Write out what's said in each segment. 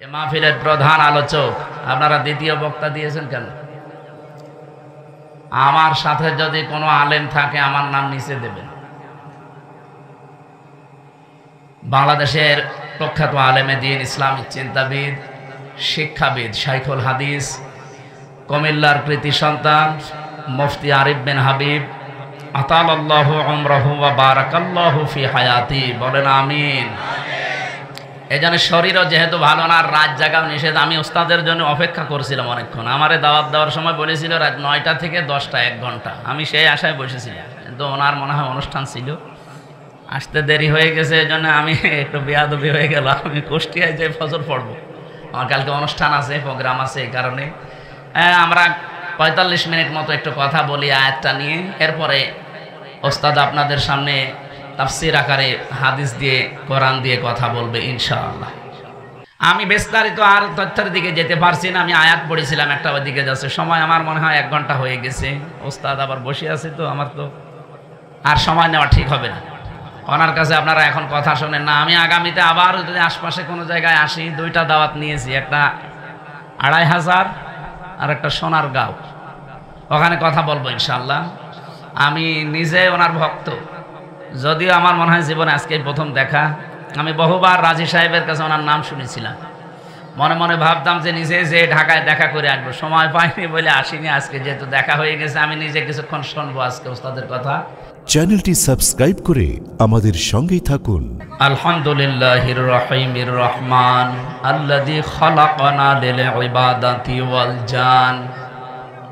এ মাহফিলের প্রধান আলোচক আপনারা দ্বিতীয় বক্তা দিয়েছেন কেন? আমার সাথে যদি কোনো আলেম থাকে আমার নাম নিচে দেবেন। বাংলাদেশের প্রখ্যাত আলেমে দ্বীন, ইসলামিক চিন্তাবিদ, শিক্ষাবিদ, শাইখুল হাদিস, কুমিল্লার কৃতি সন্তান মুফতি আরিফ বিন হাবিব আতালাল্লাহু উমরাহু ওয়া বারাকাল্লাহু ফি হায়াতি, বলেন আমিন। এই জন্য শরীরও যেহেতু ভালো না, রাত জাগাও নিষেধ। আমি ওস্তাদের জন্য অপেক্ষা করছিলাম অনেকক্ষণ। আমারে দাওয়াত দেওয়ার সময় বলেছিল রাত 9টা থেকে 10টা, 1 ঘন্টা। আমি সেই আশায় বসেছিলাম, কিন্তু ওনার মনে হয় অনুষ্ঠান ছিল, আসতে দেরি হয়ে গেছে। এই জন্য আমি একটু বেয়াদবি হয়ে গেল। আমি কুষ্টিয়ায় যে ফজর পড়বো, আমার কালকে অনুষ্ঠান আছে, প্রোগ্রাম আছে, এই কারণে আমরা 45 মিনিট মতো একটু কথা বলি আয়াতটা নিয়ে। এরপরে ওস্তাদ আপনাদের সামনে তাফসীর আকারে হাদিস দিয়ে, কোরআন দিয়ে কথা বলবে ইনশাআল্লাহ। আমি বিস্তারিত আর তথ্যের দিকে যেতে পারছি না। আমি আয়াত পড়েছিলাম, একটা দিকে যাচ্ছে সময়। আমার মনে হয় 1 ঘন্টা হয়ে গেছে। ওস্তাদ আবার বসে আছে, তো আমার তো আর সময় নেওয়া ঠিক হবে না। ওনার কাছে আপনারা এখন কথা শোনেন না। আমি আগামীতে আবার যদি আশপাশে কোনো জায়গায় আসি, 2টা দাওয়াত নিয়েছি, একটা 2500 আর একটা সোনারগাঁও, ওখানে কথা বলবো ইনশাআল্লাহ। আমি নিজে ওনার ভক্ত, যদিও আমার মনে হয় জীবনে আজকেই প্রথম দেখা। আমি বহুবার রাজি সাহেবের কাছে ওনার নাম শুনেছিলাম, মনে মনে ভাবতাম যে নিজে যে ঢাকায় দেখা করে আসবো, সময় পাইনি বলে আসিনি। আজকে যেহেতু দেখা হয়ে গেছে, আমি নিজে কিছুক্ষণ শুনবো আজকে ওস্তাদের কথা। চ্যানেলটি সাবস্ক্রাইব করে আমাদের সঙ্গেই থাকুন। আলহামদুলিল্লাহির রহিমির রহমান আল্লাযী খালাকানা লিল ইবাদাতি ওয়াল জান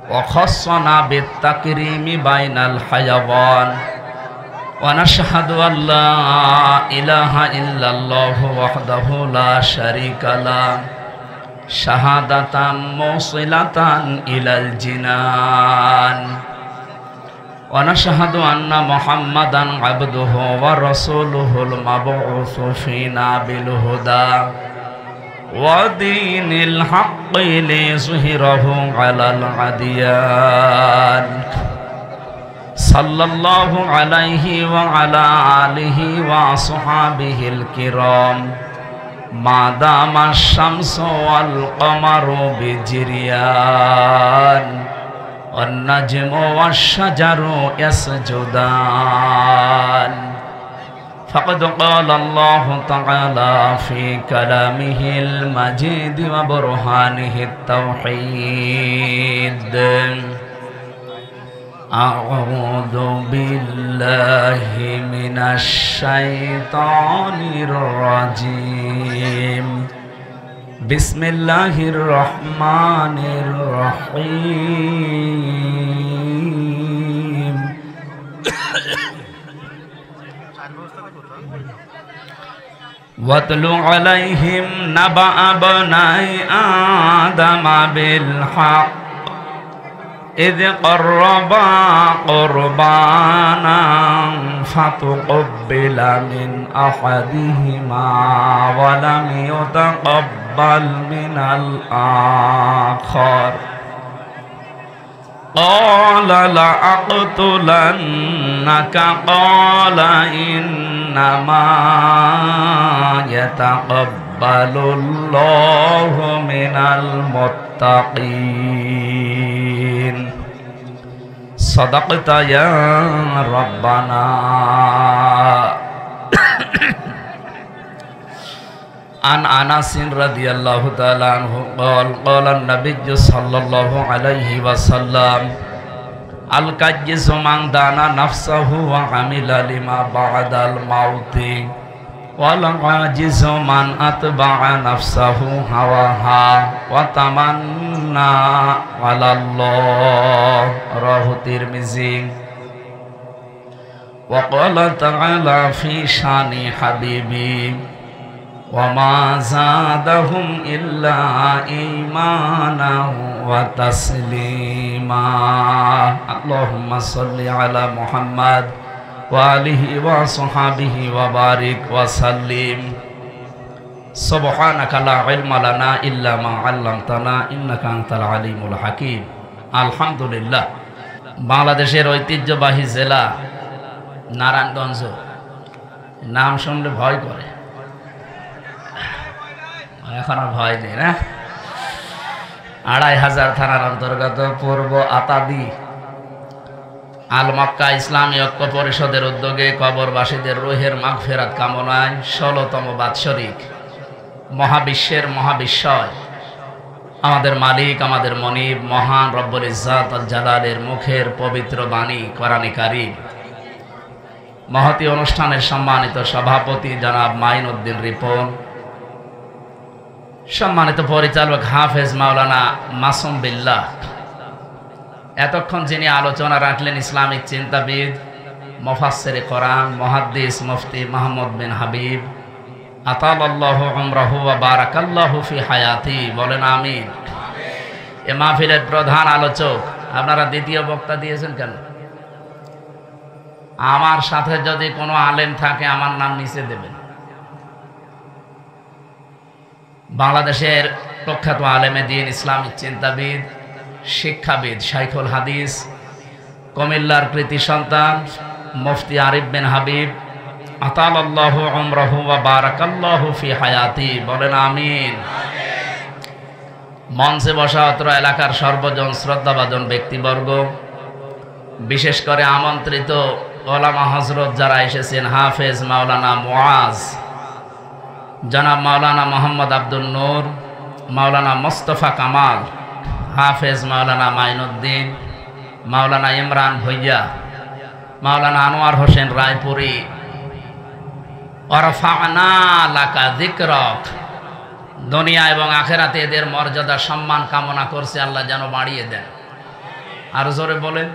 ওয়া খাসসানা বিত তাকরীমি বাইনাল হায়াওয়ান ওয়া নাশহাদু আল্লা ইলাহা ইল্লাল্লাহু ওয়াহদাহু লা শারীকা লাহু শাহাদাতাম মুসিলাতান ইলাল জিনান ওয়া নাশহাদু আন্না মুহাম্মাদান আবদুহু ওয়া রাসূলুহুল মাবউসু ফিনা বিল হুদা ওয়া দীনিল হাক্কি লিযহিরাহু আলাল আদিয়ান সাল্লাল্লাহু আলাইহি ওয়া আলা আলিহি ওয়া আসহাবিহিল কিরাম মা দামাশ শামসু ওয়াল কমারু বিজিরিয়ান ওয়ান নাজমু ওয়াশ শাজারু ইয়াসজুদান ফাকাদ ক্বালা আল্লাহু তাআলা ফি কালামিহিল মাজিদ ওয়া বুরহানিহিত তাওহীদ আউযু বিল্লাহি মিনাশ শাইতানির রাজীম বিসমিল্লাহির রহমানির রহিম ওয়াতলু আলাইহিম নাবা আবনাই আদামা বিল হক إذ قربا قربانا فتقبل من أحدهما ولم يتقبل من الآخر قال لأقتلنك قال إنما يتقبل الله من المتقين صدقت يا ربنا عن أنس رضي الله تعالى عنه قال قال النبي صلى الله عليه وسلم الكيس من دان نفسه وعمل لما بعد الموت والعاجز من أتبع نفسه هواها وتمنى على الله رواه الترمذي وقال تعالى في شان حبيبي وما زادهم إلا إيمانا وتسليما اللهم صل على محمد وآله وصحبه وبارك وسلم سبحانك لا علم لنا إلا ما علمتنا إنك أنت العليم الحكيم الحمد لله বাংলাদেশের ঐতিহ্যবাহী জেলা নারায়ণগঞ্জ, নাম শুনলে ভয় করে। এখন আর ভয় নেই না। 2500 থানার অন্তর্গত পূর্ব আতাদি আল মক্কা ইসলামী ঐক্য পরিষদের উদ্যোগে কবরবাসীদের রুহের মাগফিরাত কামনায় 16তম বাৎসরিক মহাবিশ্বের মহাবিশ্বয় আমাদের মালিক আমাদের মনিব মহান রব্বুল ইজ্জাত আল জালালের মুখের পবিত্র বাণী কোরআনে কারীম মহতী অনুষ্ঠানের সম্মানিত সভাপতি জনাব মাইনউদ্দিন রিপন, সম্মানিত পরিচালক হাফেজ মাওলানা মাসুম বিল্লাহ, এতক্ষণ যিনি আলোচনা রাখলেন ইসলামিক চিন্তাবিদ মুফাসসিরে কোরআন মুহাদ্দিস মুফতি মুহাম্মদ বিন হাবিব আতালাল্লাহু উমরাহু ওয়া বারাকাল্লাহু ফি হায়াতি, বলেন আমিন। এ মাহফিলের প্রধান আলোচক, আপনারা দ্বিতীয় বক্তা দিয়েছেন কেন? আমার সাথে যদি কোনো আলেম থাকে আমার নাম নিচে দেবেন। বাংলাদেশের প্রখ্যাত আলেমে দ্বীন ইসলামিক চিন্তাবিদ শিক্ষাবিদ শাইখুল হাদিস কুমিল্লার কৃতি সন্তান মুফতি আরিফ বিন হাবিব আতালাল্লাহু উমরাহু ওয়া বারাকাল্লাহু ফি হায়াতি, বলেন আমিন। মঞ্চে বসা অত্র এলাকার সর্বজন শ্রদ্ধাভাজন ব্যক্তিবর্গ, বিশেষ করে আমন্ত্রিত ওলামা হযরত যারা এসেছেন, হাফেজ মাওলানা মুআজ, জনাব মাওলানা মোহাম্মদ আব্দুল নূর, মাওলানা মোস্তফা কামাল, হাফেজ মাওলানা মাইনউদ্দিন, মাওলানা ইমরান ভুইয়া, মাওলানা আনোয়ার হোসেন রায়পুরি, ওয়ারফা'না লাকা যিকরাক, দুনিয়া এবং আখিরাতে এদের মর্যাদা সম্মান কামনা করছে, আল্লাহ যেন বাড়িয়ে দেন। আর জোরে বলেন।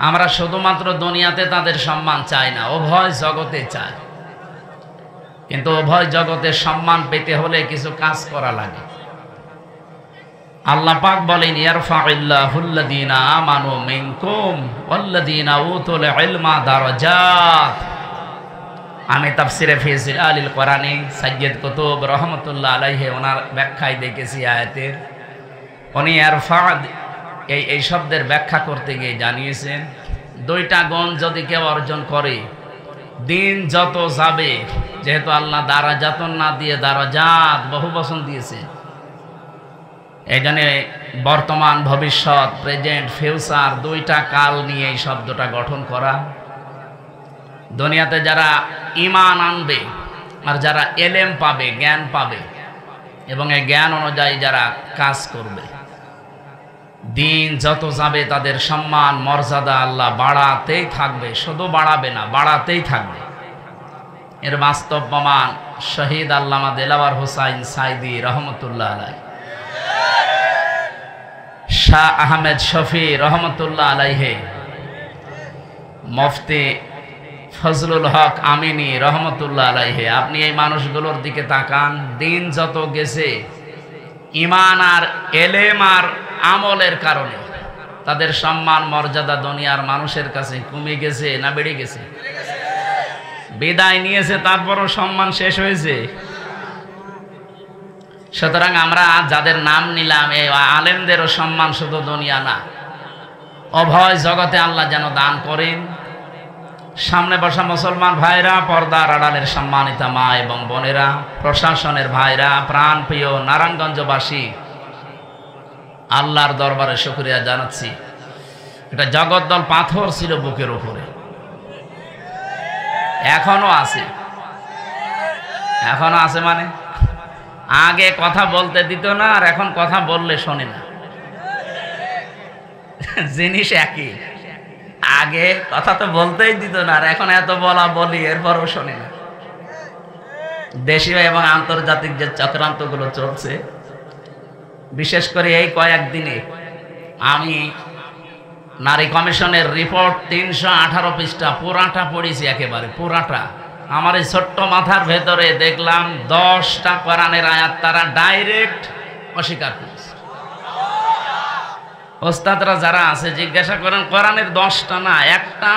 আমরা শুধুমাত্র দুনিয়াতে তাদের সম্মান চাই না, উভয় জগতে চাই। কিন্তু উভয় জগতে সম্মান পেতে হলে কিছু কাজ করা লাগে। আল্লাহ পাক বলেন ইয়ারফা'ুল্লাহুল্লাযীনা আমানু মিনকুম ওয়াল্লাযীনা উতুল ইলমা দারাজাত। আমি তাফসিরে ফি জিলালিল কোরআনে সাইয়্যিদ কুতুব রহমাতুল্লাহ আলাইহি ওনার ব্যাখ্যায় দেখেছি আয়াতের, উনি ইয়ারফা এই শব্দের ব্যাখ্যা করতে গিয়ে জানিয়েছেন, দুইটা গুণ যদি কেউ অর্জন করে দিন যত যাবে, যেহেতু আল্লাহ দারাজাতুন না দিয়ে দারাজাত বহু বচন দিয়েছে, এই জন্য বর্তমান ভবিষ্যৎ প্রেজেন্ট ফিউচার দুইটা কাল নিয়ে এই শব্দটা গঠন করা। দুনিয়াতে যারা ঈমান আনবে আর যারা এলেম পাবে, জ্ঞান পাবে, এবং এই জ্ঞান অনুযায়ী যারা কাজ করবে, দিন যত যাবে তাদের সম্মান মর্যাদা আল্লাহ বাড়াতেই থাকবে, শুধু বাড়াবে না, বাড়াতেই থাকবে। এর বাস্তব প্রমাণ শহীদ আল্লামা দেলাওয়ার হোসাইন সাইদি রহমতুল্লাহ আলাইহি, শাহ আহমেদ শফি রহমতুল্লাহ আলাইহি, মুফতি ফজলুল হক আমিনী রহমতুল্লাহ আলাইহি। আপনি এই মানুষগুলোর দিকে তাকান, দিন যত গেছে ঈমান আর এলেম আর আমলের কারণে তাদের সম্মান মর্যাদা দুনিয়ার মানুষের কাছে কমে গেছে না বেড়ে গেছে? বিদায় নিয়েছে, তারপরও সম্মান শেষ হয়েছে। সুতরাং আমরা যাদের নাম নিলাম, এই আলেমদেরও সম্মান শুধু দুনিয়া না, উভয় জগতে আল্লাহ যেন দান করেন। সামনে বসা মুসলমান ভাইরা, পর্দার আড়ালের সম্মানিতা মা এবং বোনেরা, প্রশাসনের ভাইরা, প্রাণপ্রিয় নারায়ণগঞ্জবাসী, আল্লাহর দরবারে শুকরিয়া জানাচ্ছি। এটা জগদ্দল পাথর ছিল বুকের উপরে, এখনো আছে। এখনো আছে মানে আগে কথা বলতে দিত না, আর এখন কথা বললে শোনে না, জিনিস একই। আগে কথা তো বলতেই দিত না, আর এখন এত বলা বলি, এরপরও শোনে না। দেশীয় এবং আন্তর্জাতিক যে চক্রান্তগুলো চলছে, বিশেষ করে এই কয়েকদিনে আমি নারী কমিশনের রিপোর্ট 318 পৃষ্ঠা পুরাটা পড়েছি, একেবারে পুরাটা। আমার এই ছোট্ট মাথার ভেতরে দেখলাম 10টা কোরআনের আয়াত তারা ডাইরেক্ট অস্বীকার করেছে। ওস্তাদরা যারা আছে জিজ্ঞাসা করেন, কোরআনের 10টা না, একটা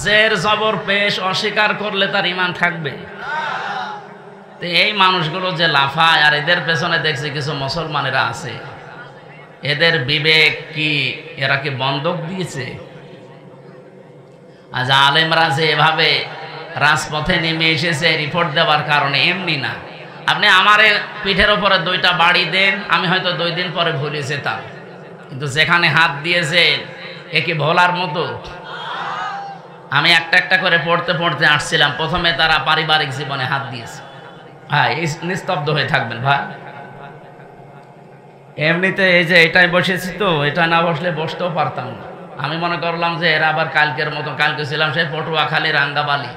জের জবর পেশ অস্বীকার করলে তার ঈমান থাকবে? তো এই মানুষগুলো যে লাফায়, আর এদের পেছনে দেখছি কিছু মুসলমানেরা আছে, এদের বিবেক কি, এরা কি বন্ধক দিয়েছে? আজ আলেমরা যে এভাবে রাজপথে নেমে এসেছে রিপোর্ট দেওয়ার কারণে, এমনি না, আপনি আমার পিঠের ওপরে 2টা বাড়ি দেন, আমি হয়তো 2 দিন পরে ভুলে যেতাম, কিন্তু যেখানে হাত দিয়েছেন এ কি ভোলার মতো? আমি একটা একটা করে পড়তে পড়তে আসছিলাম, প্রথমে তারা পারিবারিক জীবনে হাত দিয়েছে। ভাই নিস্তব্ধ হয়ে থাকবেন ভাই। এমনিতে এই যে এটাই বসেছি, তো এটা না বসলে বসতেও পারতাম না। আমি মনে করলাম যে এরা আবার কালকের মতো, কালকে ছিলাম সেই পটুয়াখালী রাঙ্গাবালি,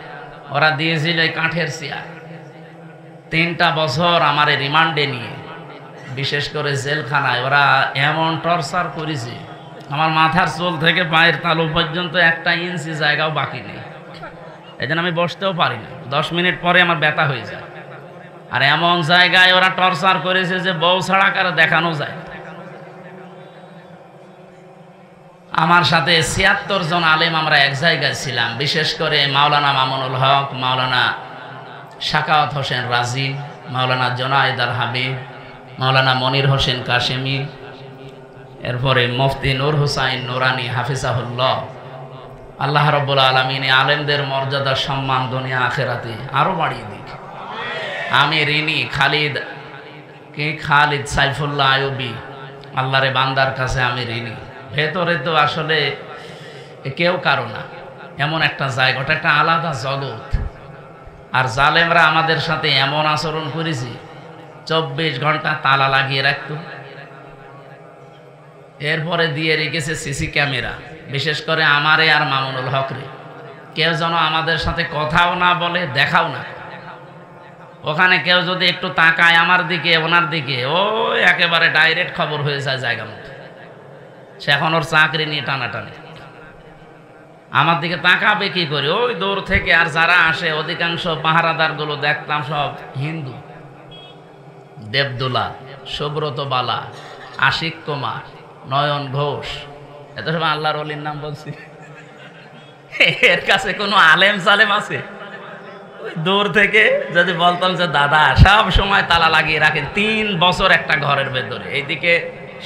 ওরা দিয়েছিল এই কাঠের চেয়ার। 3টা বছর আমার রিমান্ডে নিয়ে, বিশেষ করে জেলখানায় ওরা এমন টর্চার করেছে, আমার মাথার চুল থেকে পায়ের তালু পর্যন্ত 1 ইঞ্চি জায়গাও বাকি নেই। এই জন্য আমি বসতেও পারি না, 10 মিনিট পরে আমার ব্যথা হয়ে যায়। আর এমন জায়গায় ওরা টর্চার করেছে যে বউ ছাড়া কারো দেখানো যায়। আমার সাথে 76 জন আলেম আমরা এক জায়গায় ছিলাম, বিশেষ করে মাওলানা মামুনুল হক, মাওলানা শাকাওয়াত হোসেন রাজি, মাওলানা জোনায়েদ আল হাবিব, মাওলানা মনির হোসেন কাশেমি, এরপরে মুফতি নূর হুসাইন নুরানি হাফিজাহুল্লাহ। আল্লাহ রাব্বুল আলামিন আলেমদের মর্যাদা সম্মান দুনিয়া আখিরাতে আরো বাড়িয়ে দিক। আমি ঋণী খালিদ সাইফুল্লাহ আইয়ুবী, আল্লাহরে বান্দার কাছে আমি ঋণী। ভেতরে তো আসলে কেউ কারো না, এমন একটা জায়গা, ওটা একটা আলাদা জগৎ। আর জালেমরা আমাদের সাথে এমন আচরণ করেছে, 24 ঘন্টা তালা লাগিয়ে রাখতো, এরপরে দিয়ে রেখেছে সিসি ক্যামেরা, বিশেষ করে আমারে আর মামুনুল হকরে। কেউ যেন আমাদের সাথে কথাও না বলে, দেখাও না। ওখানে কেউ যদি একটু তাকায় আমার দিকে, ওনার দিকে, ও একেবারে ডাইরেক্ট খবর হয়ে যায় জায়গা মতো। সে এখন ওর চাকরি নিয়ে টানাটানি, আমার দিকে তাকাবে কি করে ওই দূর থেকে। আর যারা আসে অধিকাংশ পাহারাদার গুলো দেখতাম সব হিন্দু, দেবদুলা, সুব্রত বালা, আশিক কুমার, নয়ন ঘোষ, এত সব আল্লাহর ওলির নাম বলছি। এর কাছে কোনো আলেম সালেম আছে? দূর থেকে যদি বলতাম যে দাদা সব সময় তালা লাগিয়ে রাখেন, 3 বছর একটা ঘরের ভেতরে, এইদিকে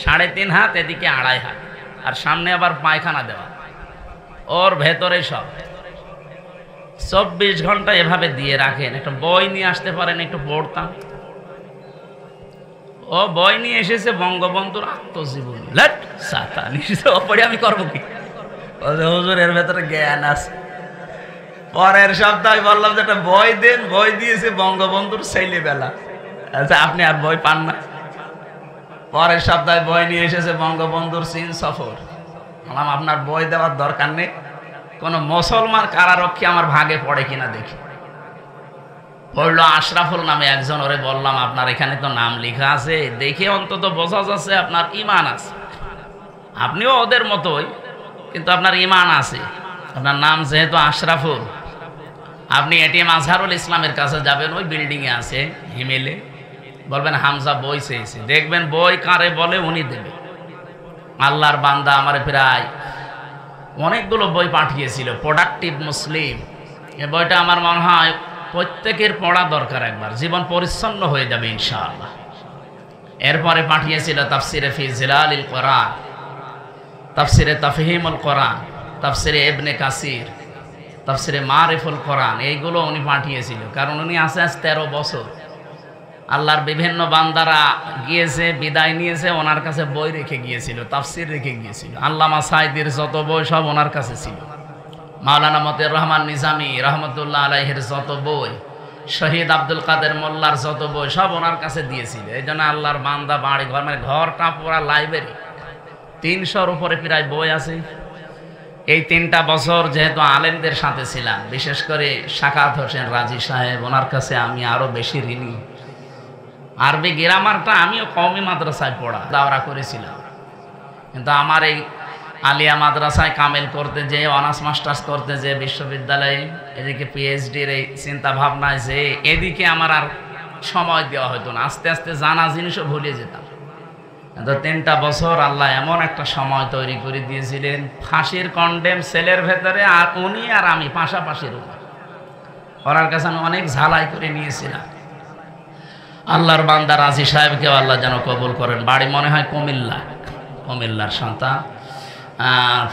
3.5 হাত, এদিকে 2.5 হাত, আর সামনে আবার পায়খানা দেওয়া, ওর ভেতরে সব 24 ঘন্টা এভাবে দিয়ে রাখেন। একটা বই নিয়ে আসতে পারেন, একটু পড়তাম। ও বই নিয়ে এসেছে বঙ্গবন্ধুর আত্মজীবনী, পড়ে আমি করবো কি? হুজুর এর ভেতরে জ্ঞান আছে। পরের সপ্তাহে বললাম যে একটা বই দেন, বই দিয়েছে বঙ্গবন্ধুর ছেলেবেলা। আচ্ছা আপনি আর বই পান না? পরের সপ্তাহে বই নিয়ে এসেছে বঙ্গবন্ধুর চীন সফর। বললাম আপনার বই দেওয়ার দরকার নেই, কোনো মুসলমান কারারক্ষী আমার ভাগে পড়ে কিনা দেখি। পড়লো আশরাফুল নামে একজন, ওরে বললাম আপনার এখানে তো নাম লেখা আছে, দেখে অন্তত বোঝা যাচ্ছে আপনার ঈমান আছে, আপনিও ওদের মতোই, কিন্তু আপনার ঈমান আছে। আপনার নাম যেহেতু আশরাফুল, আপনি এটিএম আজহারুল ইসলামের কাছে যাবেন, ওই বিল্ডিংয়ে আছে হিমেলে, বলবেন হামজা বই চেয়েছে, দেখবেন বই কারে বলে উনি দেবে। আল্লাহর বান্দা আমার প্রায় অনেকগুলো বই পাঠিয়েছিল, প্রোডাক্টিভ মুসলিম। এই বইটা আমার মনে হয় প্রত্যেকের পড়া দরকার, একবার জীবন পরিচ্ছন্ন হয়ে যাবে ইনশাআল্লাহ। এরপরে পাঠিয়েছিল তাফসিরে ফি জিলালিল কোরআন, তাফসিরে তাফহিমুল কোরআন, তাফসিরে ইবনে কাসির, তাফসিরে মারিফুল কোরআন, এইগুলো উনি পাঠিয়েছিল। কারণ উনি আছে 13 বছর, আল্লাহর বিভিন্ন বান্দারা গিয়েছে, বিদায় নিয়েছে, ওনার কাছে বই রেখে গিয়েছিল, তাফসির রেখে গিয়েছিল। আল্লামা সাইদির যত বই সব ওনার কাছে ছিল, মাওলানা মতিউর রহমান নিজামী রহমতুল্লাহ আলাইহির যত বই, শহীদ আব্দুল কাদের মোল্লার যত বই সব ওনার কাছে দিয়েছিল। এই জন্য আল্লাহর বান্দা বাড়ি ঘর, মানে ঘরটা পুরা লাইব্রেরি, 300-র উপরে প্রায় বই আছে। এই 3টা বছর যেহেতু আলেমদের সাথে ছিলাম, বিশেষ করে শাকাওয়াত হোসেন রাজি সাহেব, ওনার কাছে আমি আরো বেশি ঋণী। আরবি গ্রামারটা আমিও কওমি মাদ্রাসায় পড়া দাওরা করেছিলাম, কিন্তু আমার এই আলিয়া মাদ্রাসায় কামেল করতে যে, অনার্স মাস্টার্স করতে যে, বিশ্ববিদ্যালয়ে এদিকে পিএইচডির এই চিন্তা ভাবনায় যে, এদিকে আমার আর সময় দেওয়া হতো না। আস্তে আস্তে জানা জিনিসও ভুলে যেতাম। কিন্তু 3টা বছর আল্লাহ এমন একটা সময় তৈরি করে দিয়েছিলেন, ফাঁসির কন্ডেম সেলের ভেতরে, আর উনি আর আমি পাশাপাশি রুম। ওনার কাছে আমি অনেক ঝালাই করে নিয়েছিলাম। আল্লাহর বান্দা রাজি সাহেবকেও আল্লাহ যেন কবুল করেন। বাড়ি মনে হয় কুমিল্লার সন্তান।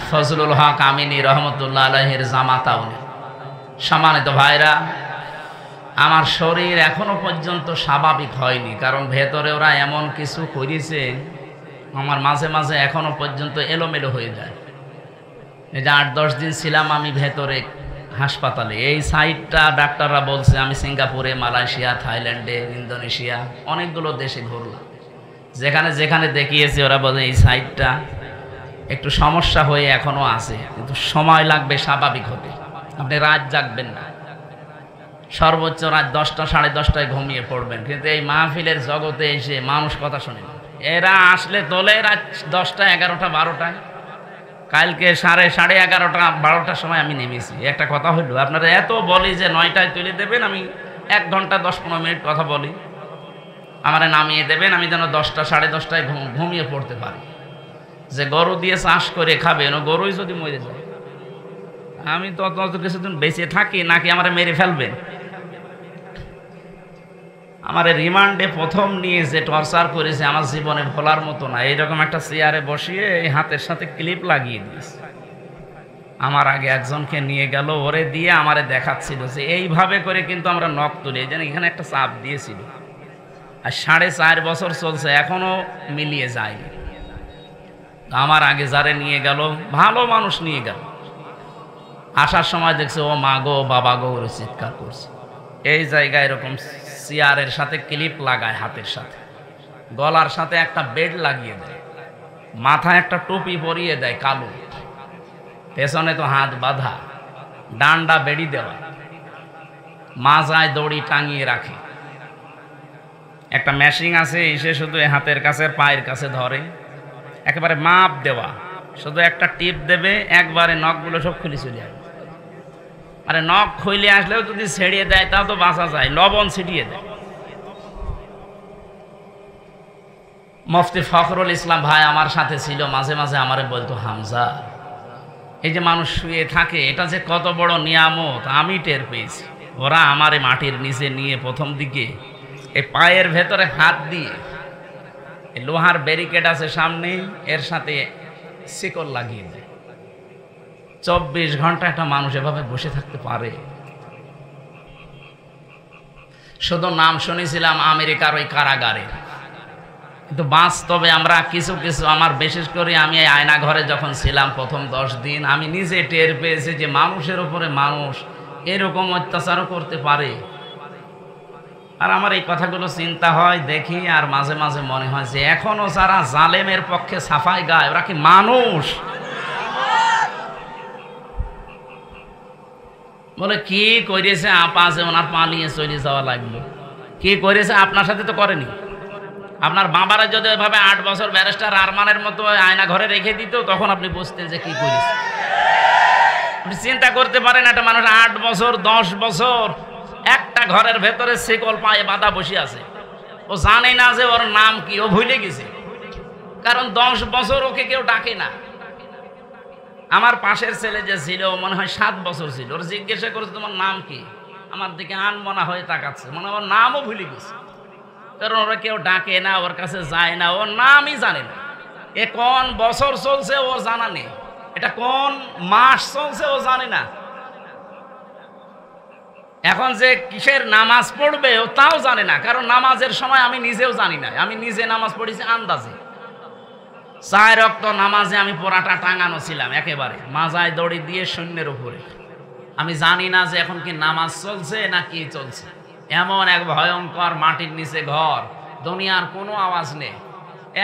ফজলুল হক আমিনী রহমতুল্লাহ আলাইহির জামাতা উনি। সম্মানিত ভাইরা, আমার শরীর এখনো পর্যন্ত স্বাভাবিক হয়নি, কারণ ভেতরে ওরা এমন কিছু করেছে আমার মাঝে মাঝে এখনো পর্যন্ত এলোমেলো হয়ে যায়। এই যে 8-10 দিন ছিলাম আমি ভেতরে হাসপাতালে, এই সাইডটা ডাক্তাররা বলছে, আমি সিঙ্গাপুরে, মালয়েশিয়া, থাইল্যান্ডে, ইন্দোনেশিয়া অনেকগুলো দেশে ঘুরলাম, যেখানে যেখানে দেখিয়েছি ওরা বলে এই সাইডটা একটু সমস্যা হয়ে এখনো আছে, কিন্তু সময় লাগবে স্বাভাবিক হতে। আপনি রাত জাগবেন না, সর্বোচ্চ রাত 10টা 10:30টায় ঘুমিয়ে পড়বেন, কিন্তু এই মাহফিলের জগতে এসে মানুষ কথা শোনে না। এরা আসলে তোলে রাত 10টা 11টা 12টায়। কালকে 11:30 12টার সময় আমি নেমেছি। একটা কথা হইলো, আপনারা এত বলি যে 9টায় তুলে দেবেন, আমি 1 ঘন্টা 10-15 মিনিট কথা বলি, আমারে নামিয়ে দেবেন, আমি যেন 10টা 10:30টায় ঘুমিয়ে পড়তে পারি। যে গরু দিয়ে চাষ করে খাবেন, ও গরুই যদি মরে যায়, আমি তত কিছুদিন বেঁচে থাকি নাকি আমারে মেরে ফেলবেন? আমার রিমান্ডে প্রথম নিয়ে যে টর্চার করেছে আমার জীবনে ভোলার মতো না। এইরকম একটা চেয়ারে বসিয়ে এই হাতের সাথে ক্লিপ লাগিয়ে দিয়েছে। আমার আগে একজনকে নিয়ে গেল, ওরে দিয়ে আমারে দেখাচ্ছিল যে এইভাবে করে কিন্তু আমরা নখ তুলি, এই জন্য এখানে একটা চাপ দিয়েছিল। আর 4.5 বছর চলছে, এখনো মিলিয়ে যায়নি। আমার আগে যারে নিয়ে গেল, ভালো মানুষ নিয়ে গেল, আসার সময় দেখছে ও মা গো বাবা গো ওরে চিৎকার করছে। এই জায়গায় এরকম চেয়ারের সাথে ক্লিপ লাগায়, হাতের সাথে, গলার সাথে একটা বেড লাগিয়ে দেয়, মাথায় একটা টুপি পরিয়ে দেয় কালো, পেছনে তো হাত বাঁধা, ডান্ডা বেড়ি দেওয়া, মাজায় দড়ি টাঙিয়ে রাখে, একটা মেশিন আছে, এসে শুধু হাতের কাছে পায়ের কাছে ধরে, একেবারে মাপ দেওয়া, শুধু একটা টিপ দেবে, একবারে নখগুলো সব খুলে চলে আসবে। আরে নখ খুলে আসলেও যদি ছেড়িয়ে দেয় তাও তো বাঁচা যায়, লবণ ছিটিয়ে দেয়। মুফতি ফখরুল ইসলাম ভাই আমার সাথে ছিল, মাঝে মাঝে আমারে বলতো, হামজা এই যে মানুষ শুয়ে থাকে এটা যে কত বড় নিয়ামত আমি টের পেয়েছি। ওরা আমারে মাটির নিচে নিয়ে প্রথম দিকে এই পায়ের ভেতরে হাত দিয়ে, লোহার ব্যারিকেড আছে সামনে, এর সাথে শিকল লাগিয়ে দেয়। 24 ঘন্টা একটা মানুষ এভাবে বসে থাকতে পারে? শুধু নাম শুনেছিলাম আমেরিকার ওই কারাগারে, কিন্তু বাস্তবে আমরা কিছু কিছু, আমার বিশেষ করে আমি এই আয়না ঘরে যখন ছিলাম প্রথম 10 দিন, আমি নিজে টের পেয়েছি যে মানুষের উপরে মানুষ এরকম অত্যাচারও করতে পারে। আর আমার এই কথাগুলো চিন্তা হয়, দেখি, আর মাঝে মাঝে মনে হয় যে এখনো যারা জালেমের পক্ষে সাফাই গায় ওরা কি মানুষ? বলে কি করেছে আপা যে ওনার পালিয়ে চলে যাওয়া লাগলো? কি করেছে? আপনার সাথে তো করেনি। আপনার বাবারা যদি ওইভাবে 8 বছর ব্যারিস্টার আরমানের মতো আয়না ঘরে রেখে দিত, তখন আপনি বুঝতেন যে কি করেছে। আপনি চিন্তা করতে পারেন, একটা মানুষ 8 বছর 10 বছর একটা ঘরের ভেতরে শিকল পায়ে বাঁধা বসে আছে, ও জানে না যে ওর নাম কি, ও ভুলে গেছে, কারণ 10 বছর ওকে কেউ ডাকে না। আমার পাশের ছেলে যে ছিল, মনে হয় 7 বছর ছিল, ওর জিজ্ঞাসা করেছে তোমার নাম কি, আমার দিকে আনমনা হয়ে তাকাচ্ছে, মনে হয় ওর নামও ভুলে গেছে, কারণ ওরা কেউ ডাকে না, ওর কাছে যায় না, ওর নামই জানে না। এ কোন বছর চলছে ওর জানা নেই, এটা কোন মাস চলছে ও জানে না। এখন যে কিসের নামাজ পড়বে ও তাও জানে না, কারণ নামাজের সময় আমি নিজেও জানি না। আমি নিজে নামাজ পড়েছি আন্দাজে। 4 ওয়াক্ত নামাজে আমি পোড়াটা টাঙানো ছিলাম একেবারে মাজায় দড়ি দিয়ে শূন্যের উপরে। আমি জানি না যে এখন কি নামাজ চলছে না কি চলছে। এমন এক ভয়ঙ্কর মাটির নিচে ঘর, দুনিয়ার কোনো আওয়াজ নেই,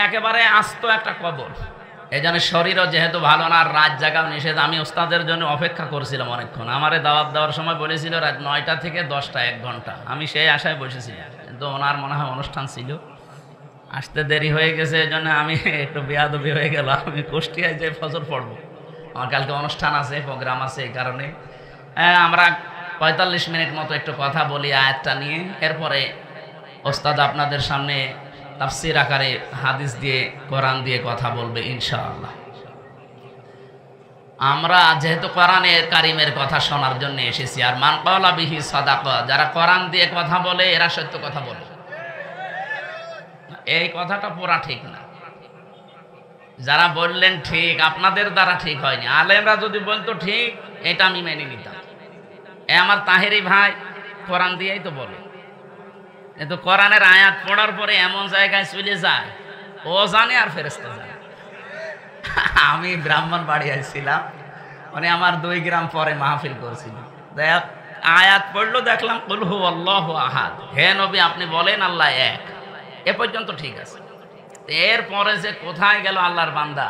একেবারে আস্ত একটা কবর। এই জন্য শরীরও যেহেতু ভালো না, রাত জাগাও নিষেধ। আমি ওস্তাদের জন্য অপেক্ষা করছিলাম অনেকক্ষণ। আমারে দাওয়াত দেওয়ার সময় বলেছিল রাত 9টা থেকে 10টা 1 ঘন্টা। আমি সেই আশায় বসেছিলাম, কিন্তু ওনার মনে হয় অনুষ্ঠান ছিল, আসতে দেরি হয়ে গেছে। এই জন্য আমি একটু বেয়াদবি হয়ে গেল। আমি কুষ্টিয়ায় যে ফজর পড়বো, আমার কালকে অনুষ্ঠান আছে, প্রোগ্রাম আছে, এই কারণে আমরা 45 মিনিট মতো একটু কথা বলি আয়াতটা নিয়ে। এরপরে ওস্তাদ আপনাদের সামনে তাফসীর আকারে হাদিস দিয়ে, কোরআন দিয়ে কথা বলবে ইনশাআল্লাহ। আমরা যেহেতু কোরআনের কারিমের কথা শোনার জন্য এসেছি, আর মান ক্বালা বিহি সাদাকা, যারা কোরআন দিয়ে কথা বলে এরা সত্য কথা বলে। এই কথাটা পুরা ঠিক না। যারা বললেন ঠিক, আপনাদের দ্বারা ঠিক হয়নি। আলেমরা যদি বলতো ঠিক, এটা আমি মেনে নিতাম। আমার তাহেরি ভাই কোরআন দিয়েই তো বলে, কিন্তু কোরআনের আয়াত পড়ার পরে এমন জায়গায় চলে যায় ও জানে আর ফেরেশতা জানে। আমি ব্রাহ্মণবাড়িয়ায় ছিলাম, মানে আমার 2 গ্রাম পরে মাহফিল করছিল, দেখ আয়াত পড়লো, দেখলাম কুল হু আল্লাহু আহাদ, হে নবী আপনি বলেন আল্লাহ এক, এ পর্যন্ত ঠিক আছে। এরপরে যে কোথায় গেল আল্লাহর বান্দা,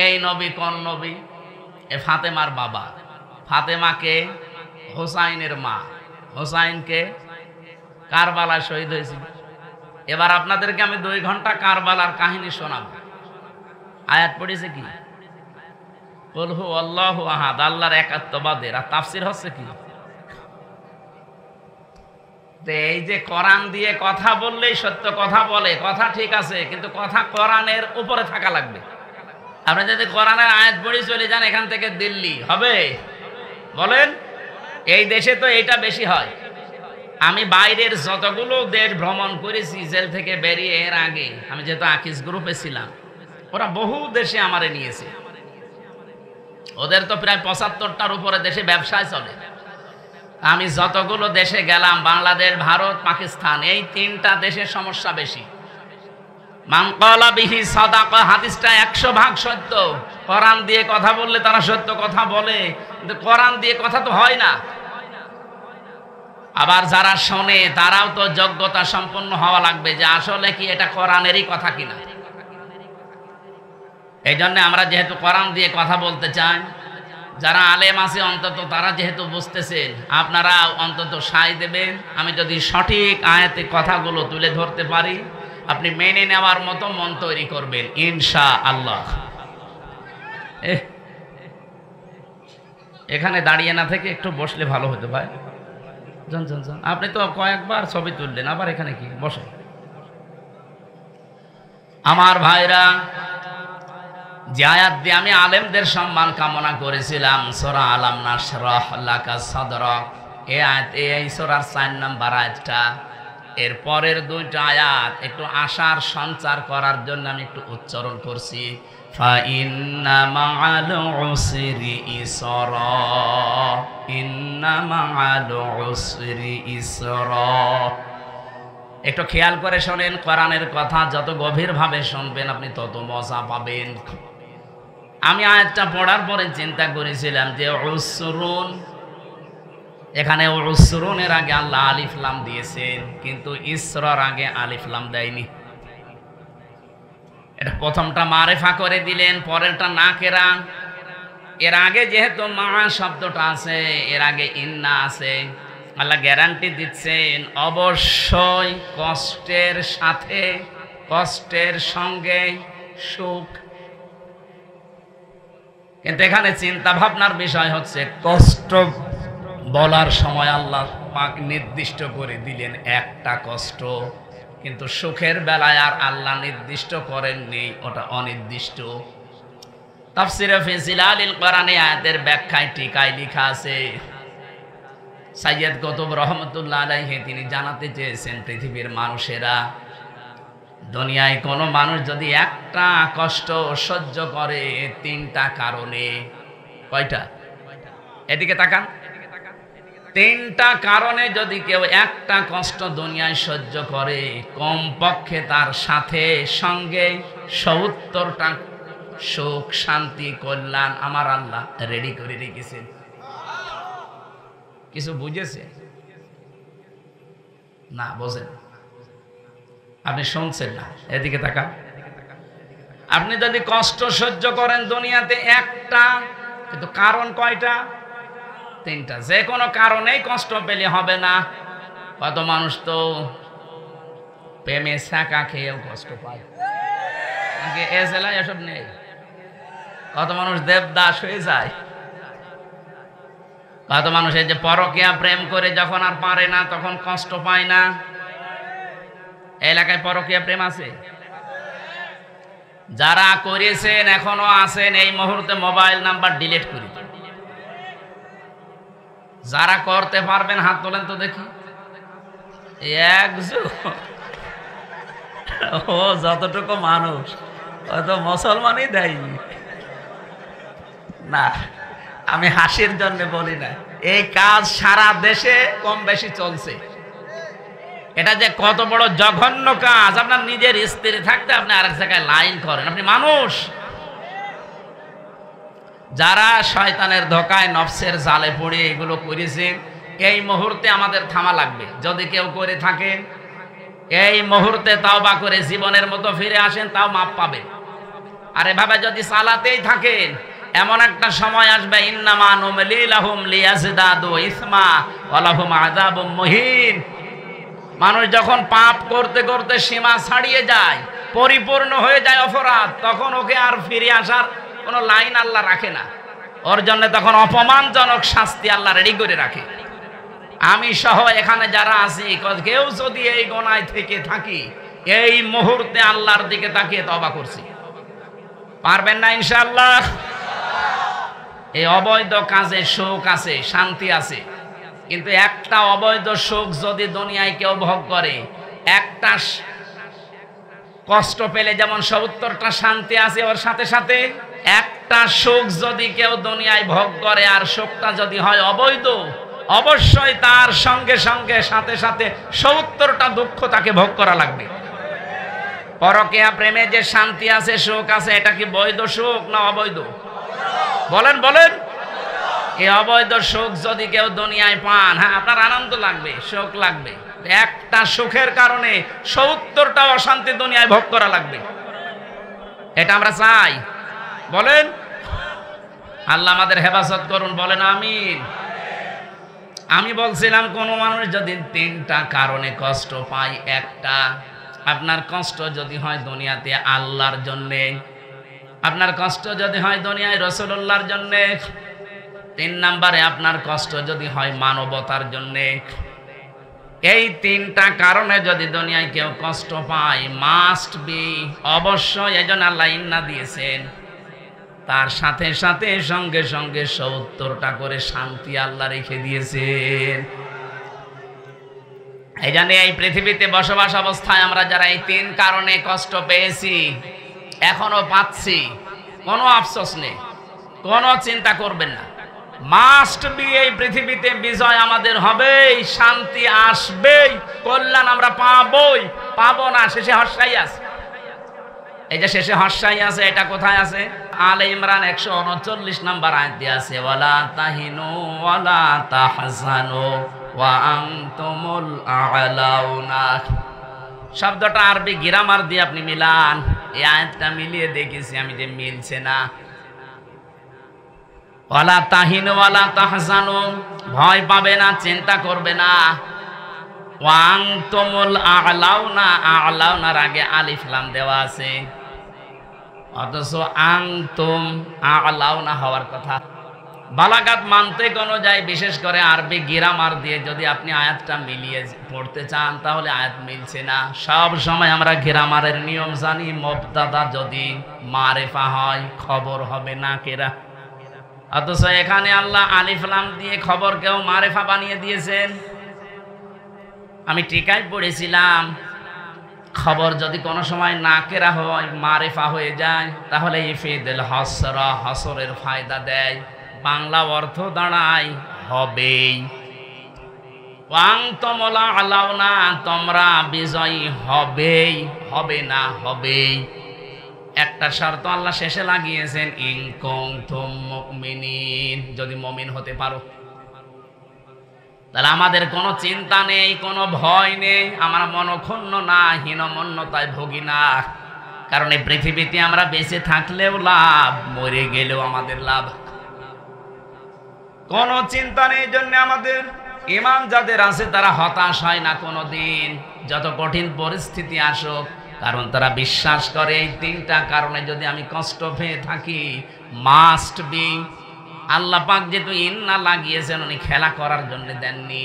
এই নবী কোন নবী? এ ফাতেমার বাবা, ফাতেমাকে হোসাইনের মা, হোসাইনকে কারবালায় শহীদ হয়েছিল। এবার আপনাদেরকে আমি 2 ঘন্টা কারবালার কাহিনী শোনাবো। আয়াত পড়েছে কি? কুল হু আল্লাহু আহাদ, আল্লাহর একাত্মবাদের। আর তাফসীর হচ্ছে কি? এই যে কোরআন দিয়ে কথা বললেই সত্য কথা বলে, কথা ঠিক আছে, কিন্তু কথা কোরআনের উপরে থাকা লাগবে। আপনি যদি কোরআনের আয়াত পড়ে চলে যান এখান থেকে দিল্লি, হবে? বলেন, এই দেশে তো এটা বেশি হয়। আমি বাইরের যতগুলো দেশ ভ্রমণ করেছি জেল থেকে বেরিয়ে, এর আগে আমি যেহেতু আকিস গ্রুপে ছিলাম, ওরা বহু দেশে আমারে নিয়েছে। ওদের তো প্রায় 75টার উপরে দেশে ব্যবসায় চলে। আমি যতগুলো দেশে গেলাম, বাংলাদেশ, ভারত, পাকিস্তান, এই 3টা দেশের সমস্যা বেশি। মান ক্বালা বিহি সাদাকা, হাদিসটা 100% সত্য। কোরআন দিয়ে কথা বললে তারা সত্য কথা বলে, কিন্তু কোরআন দিয়ে কথা তো হয় না। আবার যারা শোনে তারাও তো যোগ্যতা সম্পন্ন হওয়া লাগবে যে আসলে কি এটা কোরআনেরই কথা কিনা। এই জন্য আমরা যেহেতু কোরআন দিয়ে কথা বলতে চাই, যারা আলেম আছে অন্তত তারা যেহেতু বুঝতেছেন, আপনারা অন্তত সায় দেবেন। আমি যদি সঠিক আয়াতে কথাগুলো তুলে ধরতে পারি, আপনি মেনে নেওয়ার মতো মন তৈরি করবেন ইনশাআল্লাহ। এখানে দাঁড়িয়ে না থেকে একটু বসলে ভালো হতো ভাই। জন জন জন, আপনি তো কয়েকবার ছবি তুললেন, আবার এখানে কি বসে? আমার ভাইরা, যে আয়াত দিয়ে আমি আলেমদের সম্মান কামনা করেছিলাম, সূরা আলাম নাশরাহ লাকা সাদরাক, এই আয়াত, এই সূরার 4 নম্বর আয়াতটা, এর পরের 2টা আয়াত একটু আশার সঞ্চার করার জন্য আমি একটু উচ্চারণ করছি। ফা ইন্না মাআল উসরি ইসরা, ইন্না মাআল উসরি ইসরা। একটু খেয়াল করে শোনেন, কোরআনের কথা যত গভীরভাবে শুনবেন আপনি তত মজা পাবেন। আমি আয়াতটা পড়ার পরে চিন্তা করেছিলাম যে উসরুন, এখানে উসরুনের আগে আল্লাহ আলিফ লাম দিয়েছেন, কিন্তু ইসরার আগে আলিফ লাম দেয়নি। এটা প্রথমটা মারেফা করে দিলেন, পরেরটা নাকেরা। এর আগে যেহেতু মা শব্দটা আছে, এর আগে ইন্না আছে, আল্লাহ গ্যারান্টি দিচ্ছেন অবশ্যই কষ্টের সাথে, কষ্টের সঙ্গে সুখ। কিন্তু এখানে চিন্তা ভাবনার বিষয় হচ্ছে, কষ্ট বলার সময় আল্লাহ পাক নির্দিষ্ট করে দিলেন একটা কষ্ট, কিন্তু সুখের বেলায় আর আল্লাহ নির্দিষ্ট করেননি, ওটা অনির্দিষ্ট। তাফসীরে ফি জিলালিল কোরআনে আয়াতের ব্যাখ্যায় টিকায় লেখা আছে, সাইয়্যিদ কুতুব রহমাতুল্লাহ আলাইহি তিনি জানাতে চেয়েছেন, পৃথিবীর মানুষেরা, দুনিয়ায় কোনো মানুষ যদি একটা কষ্ট সহ্য করে 3টা কারণে, কয়টা? এদিকে তাকান। 3টা কারণে যদি কেউ একটা কষ্ট দুনিয়ায় সহ্য করে, কমপক্ষে তার সাথে সঙ্গে 70টা সুখ, শান্তি, কল্যাণ আমার আল্লাহ রেডি করে রেখেছেন। কিছু বুঝেছে না? বোঝেন? আপনি শুনছেন না? এদিকে তাকান। আপনি যদি কষ্ট সহ্য করেন দুনিয়াতে একটা, কিন্তু কারণ কয়টা? 3টা। যে কোনো কারণেই কষ্ট পেলে হবে না। কত মানুষ তো প্রেমে ছাকা খেয়েও কষ্ট পায়, এ জেলায় এসব নেই। কত মানুষ দেবদাস হয়ে যায়, কত মানুষ এই যে পরকীয়া প্রেম করে যখন আর পারে না তখন কষ্ট পায় না। এলাকায় পরকীয়া প্রেম আছে? যারা করেছেন এখনো আছেন, এই মুহূর্তে মোবাইল নাম্বার ডিলিট করে দিন। যারা করতে পারবেন হাত তোলেন তো দেখি। ও যতটুকু মানুষ হয়তো মুসলমানই দেয়নি না, আমি হাসির জন্য বলি না। এই কাজ সারা দেশে কম বেশি চলছে। এটা যে কত বড় জঘন্য কাজ, আপনার নিজের স্ত্রী থাকতে আপনি আরেক জায়গায় লাইন করেন। আপনি মানুষ। যারা শয়তানের ধোকায় নফসের জালে পড়ে এগুলো করেছে, এই মুহূর্তে আমাদের থামা লাগবে। যদি কেউ করে থাকেন এই মুহূর্তে তাওবা করে জীবনের মতো ফিরে আসেন, তাও মাপ পাবে। আর এভাবে যদি চালাতেই থাকেন, এমন একটা সময় আসবে ইন্নামা নুমলি লাহুম লিয়াজদাদু ইসমা ওয়া লাহুম আযাবুম মুহিন। মানুষ যখন পাপ করতে করতে সীমা ছাড়িয়ে যায়, পরিপূর্ণ হয়ে যায় অপরাধ, তখন ওকে আর ফিরে আসার কোনো লাইন আল্লাহ রাখে না। ওর জন্য তখন অপমানজনক শাস্তি আল্লাহ রেডি করে রাখে। আমি সহ এখানে যারা আছি, কেউ যদি এই গোনায় থেকে থাকি, এই মুহূর্তে আল্লাহর দিকে তাকিয়ে তওবা করছি, পারবেন না ইনশাআল্লাহ। এই অবৈধ কাজে সুখ আছে, শান্তি আছে, কিন্তু একটা অবৈধ সুখ যদি দুনিয়ায় কেউ ভোগ করে, একটা কষ্ট পেলে যেমন ৭০টা শান্তি আছে, ওর সাথে সাথে একটা সুখ যদি কেউ দুনিয়ায় ভোগ করে আর সুখটা যদি হয় অবৈধ, অবশ্যই তার সঙ্গে সঙ্গে সাথে সাথে ৭০টা দুঃখ তাকে ভোগ করা লাগবে। পরকীয়া প্রেমে যে শান্তি আছে, সুখ আছে, এটা কি বৈধ সুখ না অবৈধ? বলেন বলেন। এই অবৈধ সুখ যদি কেউ দুনিয়ায় পান, হ্যাঁ আপনার আনন্দ লাগবে, সুখ লাগবে, একটা সুখের কারণে ৭০টা অশান্তি দুনিয়ায় ভোগ করা লাগবে। এটা আমরা চাই? বলেন। আল্লাহ আমাদের হেফাজত করুন, বলেন আমিন। আমি বলছিলাম, কোন মানুষ যদি ৩টা কারণে কষ্ট পায়, একটা, আপনার কষ্ট যদি হয় দুনিয়াতে আল্লাহর জন্যে, আপনার কষ্ট যদি হয় দুনিয়ায় রাসূলুল্লাহর জন্যে, ৩ নম্বরে আপনার কষ্ট যদি হয় মানবতার জন্যে। এই 3টা কারণে যদি দুনিয়ায় কেউ কষ্ট পায়, মাস্ট বি, অবশ্যই, এজন্য আল্লাহ ইন্না দিয়েছেন, তার সাথে সাথে সঙ্গে সঙ্গে ৭০টা করে শান্তি আল্লাহ রেখে দিয়েছেন। এই জন্য এই পৃথিবীতে বসবাস অবস্থায় আমরা যারা এই 3 কারণে কষ্ট পেয়েছি, এখনো পাচ্ছি, কোনো আফসোস নেই, কোনো চিন্তা করবেন না। মাস্ট বি, এই পৃথিবীতে বিজয় আমাদের হবেই, শান্তি আসবেই, কল্যাণ আমরা পাবোই, পাবো না শেষে হর্ষাই আছে। এই যে শেষে হর্ষাই আছে, এটা কোথায় আছে? আলে ইমরান 139 নম্বর আয়াতে আছে, ওয়ালা তাহিনু ওয়ালা তাহজানু ওয়া আনতুমুল আ'লাউনা। শব্দটা আরবি গ্রামার দিয়ে আপনি মিলান, এই আয়াতটা মিলিয়ে দেখেছি আমি যে মিলছে না। ওয়ালা তাহিনু ওয়ালা তাহজানু, ভয় পাবে না, চিন্তা করবে না। ওয়া আনতুমুল আ'লাউনা, আ'লাউনার আগে আলিফ লাম দেওয়া আছে, অথচ আনতুম আ'লাউনা হওয়ার কথা। বালাগাত মানতিক অনুযায়ী, বিশেষ করে আরবি গ্রামার দিয়ে যদি আপনি আয়াতটা মিলিয়ে পড়তে চান, তাহলে আয়াত মিলছে না। সব সময় আমরা গ্রামারের নিয়ম জানি, মুবতাদা যদি মারিফা হয় খবর হবে নাকেরা, অথচ এখানে আল্লাহ আলিফ লাম দিয়ে খবরকেও মারিফা বানিয়ে দিয়েছেন। আমি টিকায় পড়েছিলাম, খবর যদি কোনো সময় নাকেরা হয়, মারিফা হয়ে যায়, তাহলে ইফিদুল হাসরা, হাসরের ফায়দা দেয়, বাংলা অর্থ দাঁড়ায় হবেই। ওয়াংতুমুল আ'লাউনা, তোমরা বিজয়ী হবেই, হবে না হবেই। একটা শর্ত আল্লাহ শেষে লাগিয়েছেন, ইন কুনতুম মুমিনিন, যদি মুমিন হতে পারো। তাহলে আমাদের কোনো চিন্তা নেই, কোনো ভয় নেই, আমরা মনক্ষুণ্ণ না, হীনমন্যতায় ভুগি না। কারণ এই পৃথিবীতে আমরা বেঁচে থাকলেও লাভ, মরে গেলেও আমাদের লাভ। কোনো চিন্তা নেই, জন্য আমাদের ঈমান যাদের আছে তারা হতাশ হয় না কোনো দিন, যত কঠিন পরিস্থিতি আসুক, কারণ তারা বিশ্বাস করে এই 3টা কারণে যদি আমি কষ্ট পেয়ে থাকি, মাস্ট বি, আল্লাহ পাক যেহেতু ইন্না লাগিয়েছেন, উনি খেলা করার জন্য দেননি,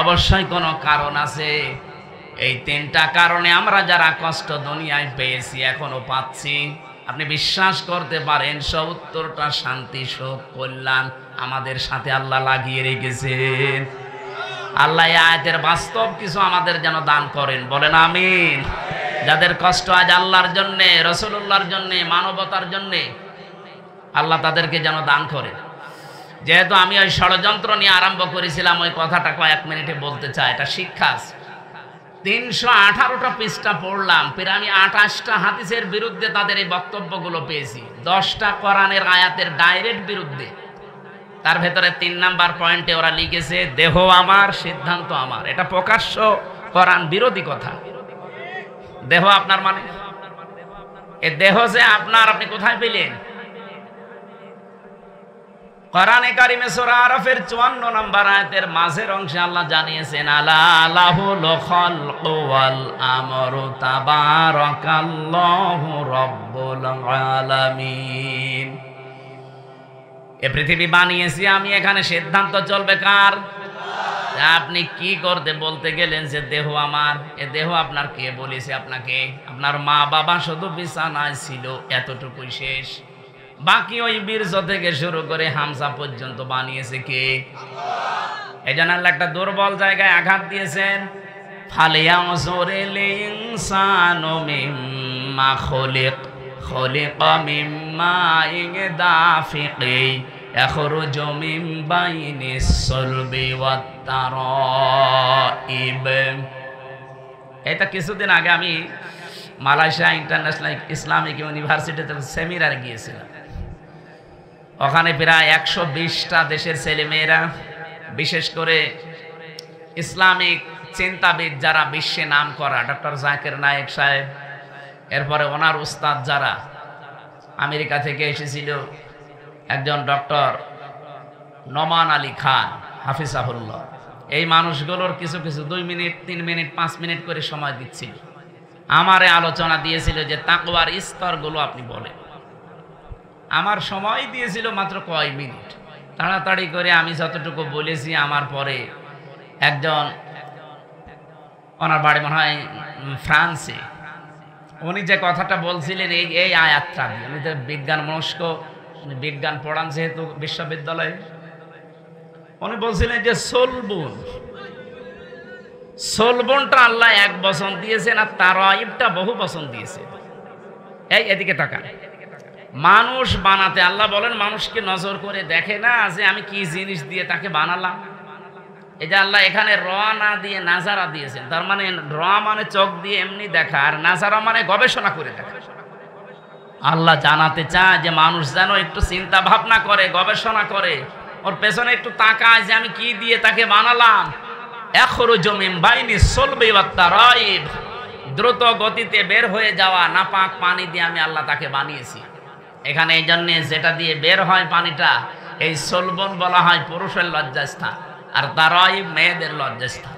অবশ্যই কোনো কারণ আছে। এই 3টা কারণে আমরা যারা কষ্ট দুনিয়ায় পেয়েছি, এখনো পাচ্ছি, আপনি বিশ্বাস করতে পারেন ৭০টা শান্তি, সুখ, কল্যাণ আমাদের সাথে আল্লাহ লাগিয়ে রেখেছেন। আল্লাহ এই আয়াতের বাস্তব কিছু আমাদের যেন দান করেন, বলেন আমিন। যাদের কষ্ট আজ আল্লাহর জন্যে, রাসূলুল্লাহর জন্যে, মানবতার জন্যে, আল্লাহ তাদেরকে যেন দান করে। যেহেতু আমি ওই ষড়যন্ত্র নিয়ে আরম্ভ করেছিলাম, ওই কথাটা কয়েক মিনিটে বলতে চাই। এটা শিক্ষা। 318টা পৃষ্ঠা পড়লাম, ফির আমি 28টা হাদিসের বিরুদ্ধে তাদের এই বক্তব্যগুলো পেয়েছি, 10টা কোরআনের আয়াতের ডাইরেক্ট বিরুদ্ধে। তার ভেতরে 3 নাম্বার পয়েন্টে ওরা লিখেছে দেহ আমার, সিদ্ধান্ত আমার। এটা প্রকাশ্য কোরআন বিরোধী কথা। দেহ আপনার মানে এ দেহ যে আপনার, আপনি কোথায় পেলেন? কোরআনে কারিমে সূরা আরাফের 54 নম্বর আয়াতের মাঝের অংশে আল্লাহ জানিয়েছেন আলা লাহুল খালকু ওয়াল আমরু তাবারাকাল্লাহু রাব্বুল আলামিন। এই পৃথিবী বানিয়েছি আমি, এখানে সিদ্ধান্ত চলবে কার? আপনি কি করতে বলতে গেলেন যে দেহ আমার? এ দেহ আপনার কে বলেছে আপনাকে? আপনার মা বাবা শুধু বিছানায় ছিল, এতটুকুই শেষ। বাকি ওই বীর্য থেকে শুরু করে হামসা পর্যন্ত বানিয়েছে কে? এই জন্য আল্লাহ একটা দুর্বল জায়গায় আঘাত দিয়েছেন। ফালিয়ানজুরিল ইনসানু মিম্মা খুলিক, খুলিকা মিম্মা দাফিকি ইয়াখরুজু মিন বাইনিস সুলবি ওয়াত তারাইব। এটা কিছুদিন আগে আমি মালয়েশিয়া ইন্টারন্যাশনাল ইসলামিক ইউনিভার্সিটিতে সেমিনার গিয়েছিলাম। ওখানে প্রায় 120টা দেশের ছেলেমেয়েরা, বিশেষ করে ইসলামিক চিন্তাবিদ যারা বিশ্বে নাম করা, ডক্টর জাকির নায়েক সাহেব, এরপরে ওনার উস্তাদ যারা আমেরিকা থেকে এসেছিল, একজন ডক্টর নোমান আলী খান হাফিজাহুল্লাহ, এই মানুষগুলোর কিছু কিছু 2 মিনিট 3 মিনিট 5 মিনিট করে সময় দিচ্ছিল। আমারে আলোচনা দিয়েছিল যে তাকওয়ার স্তরগুলো আপনি বলেন। আমার সময় দিয়েছিল মাত্র কয় মিনিট, তাড়াতাড়ি করে আমি যতটুকু বলেছি। আমার পরে একজন, ওনার বাড়ি মনে হয় ফ্রান্সে, উনি যে কথাটা বলছিলেন এই আয়াতটা, উনি তো বিজ্ঞান মনস্ক, বিজ্ঞান পড়ান যেহেতু বিশ্ববিদ্যালয়ে, উনি বলছিলেন যে সোলবনটা আল্লাহ 1 বচন দিয়েছেন, আর তারাইবটা বহু বচন দিয়েছে। এই এদিকে তাকান, মানুষ বানাতে আল্লাহ বলেন মানুষকে নজর করে দেখে না যে আমি কি জিনিস দিয়ে তাকে বানালাম। এই যে আল্লাহ এখানে র না দিয়ে নাজারা দিয়েছেন, তার মানে র মানে চোখ দিয়ে এমনি দেখা, আর নাজারা মানে গবেষণা করে দেখা। আল্লাহ জানাতে চায় যে মানুষ যেন একটু চিন্তা ভাবনা করে, গবেষণা করে, ওর পেছনে একটু তাকায় যে আমি কি দিয়ে তাকে বানালাম। ইয়াখরুজু মিন বাইনিস সুলবি ওয়াত তারাইব, দ্রুত গতিতে বের হয়ে যাওয়া নাপাক পানি দিয়ে আমি আল্লাহ তাকে বানিয়েছি। এখানে এই জন্য যেটা দিয়ে বের হয় পানিটা, এই সলবন বলা হয় পুরুষের লজ্জাস্থান, আর তারাইব মেয়েদের লজ্জাস্থান।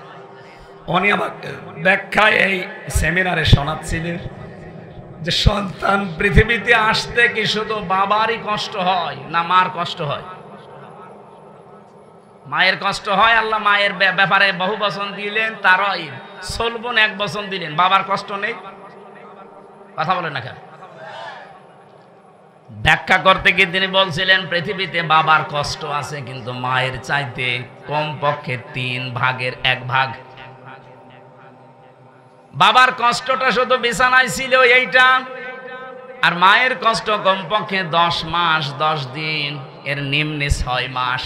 উনি আমাকে ব্যাখ্যায় এই সেমিনারে শোনাচ্ছিলেন যে সন্তান পৃথিবীতে আসতে কি শুধু বাবারই কষ্ট হয় না মার কষ্ট হয়? মায়ের কষ্ট হয়। আল্লাহ মায়ের ব্যাপারে বহু বচন দিলেন, তারাইব। সলবন 1 বচন দিলেন, বাবার কষ্ট নেই? কথা বলেন না কেন? ব্যাখ্যা করতে গিয়ে তিনি বলছিলেন পৃথিবীতে বাবার কষ্ট আছে, কিন্তু মায়ের চাইতে কমপক্ষে 3 ভাগের 1 ভাগ। বাবার কষ্টটা শুধু বিছানায় ছিল এইটা, আর মায়ের কষ্ট কমপক্ষে 10 মাস 10 দিন, এর নিম্নে 6 মাস।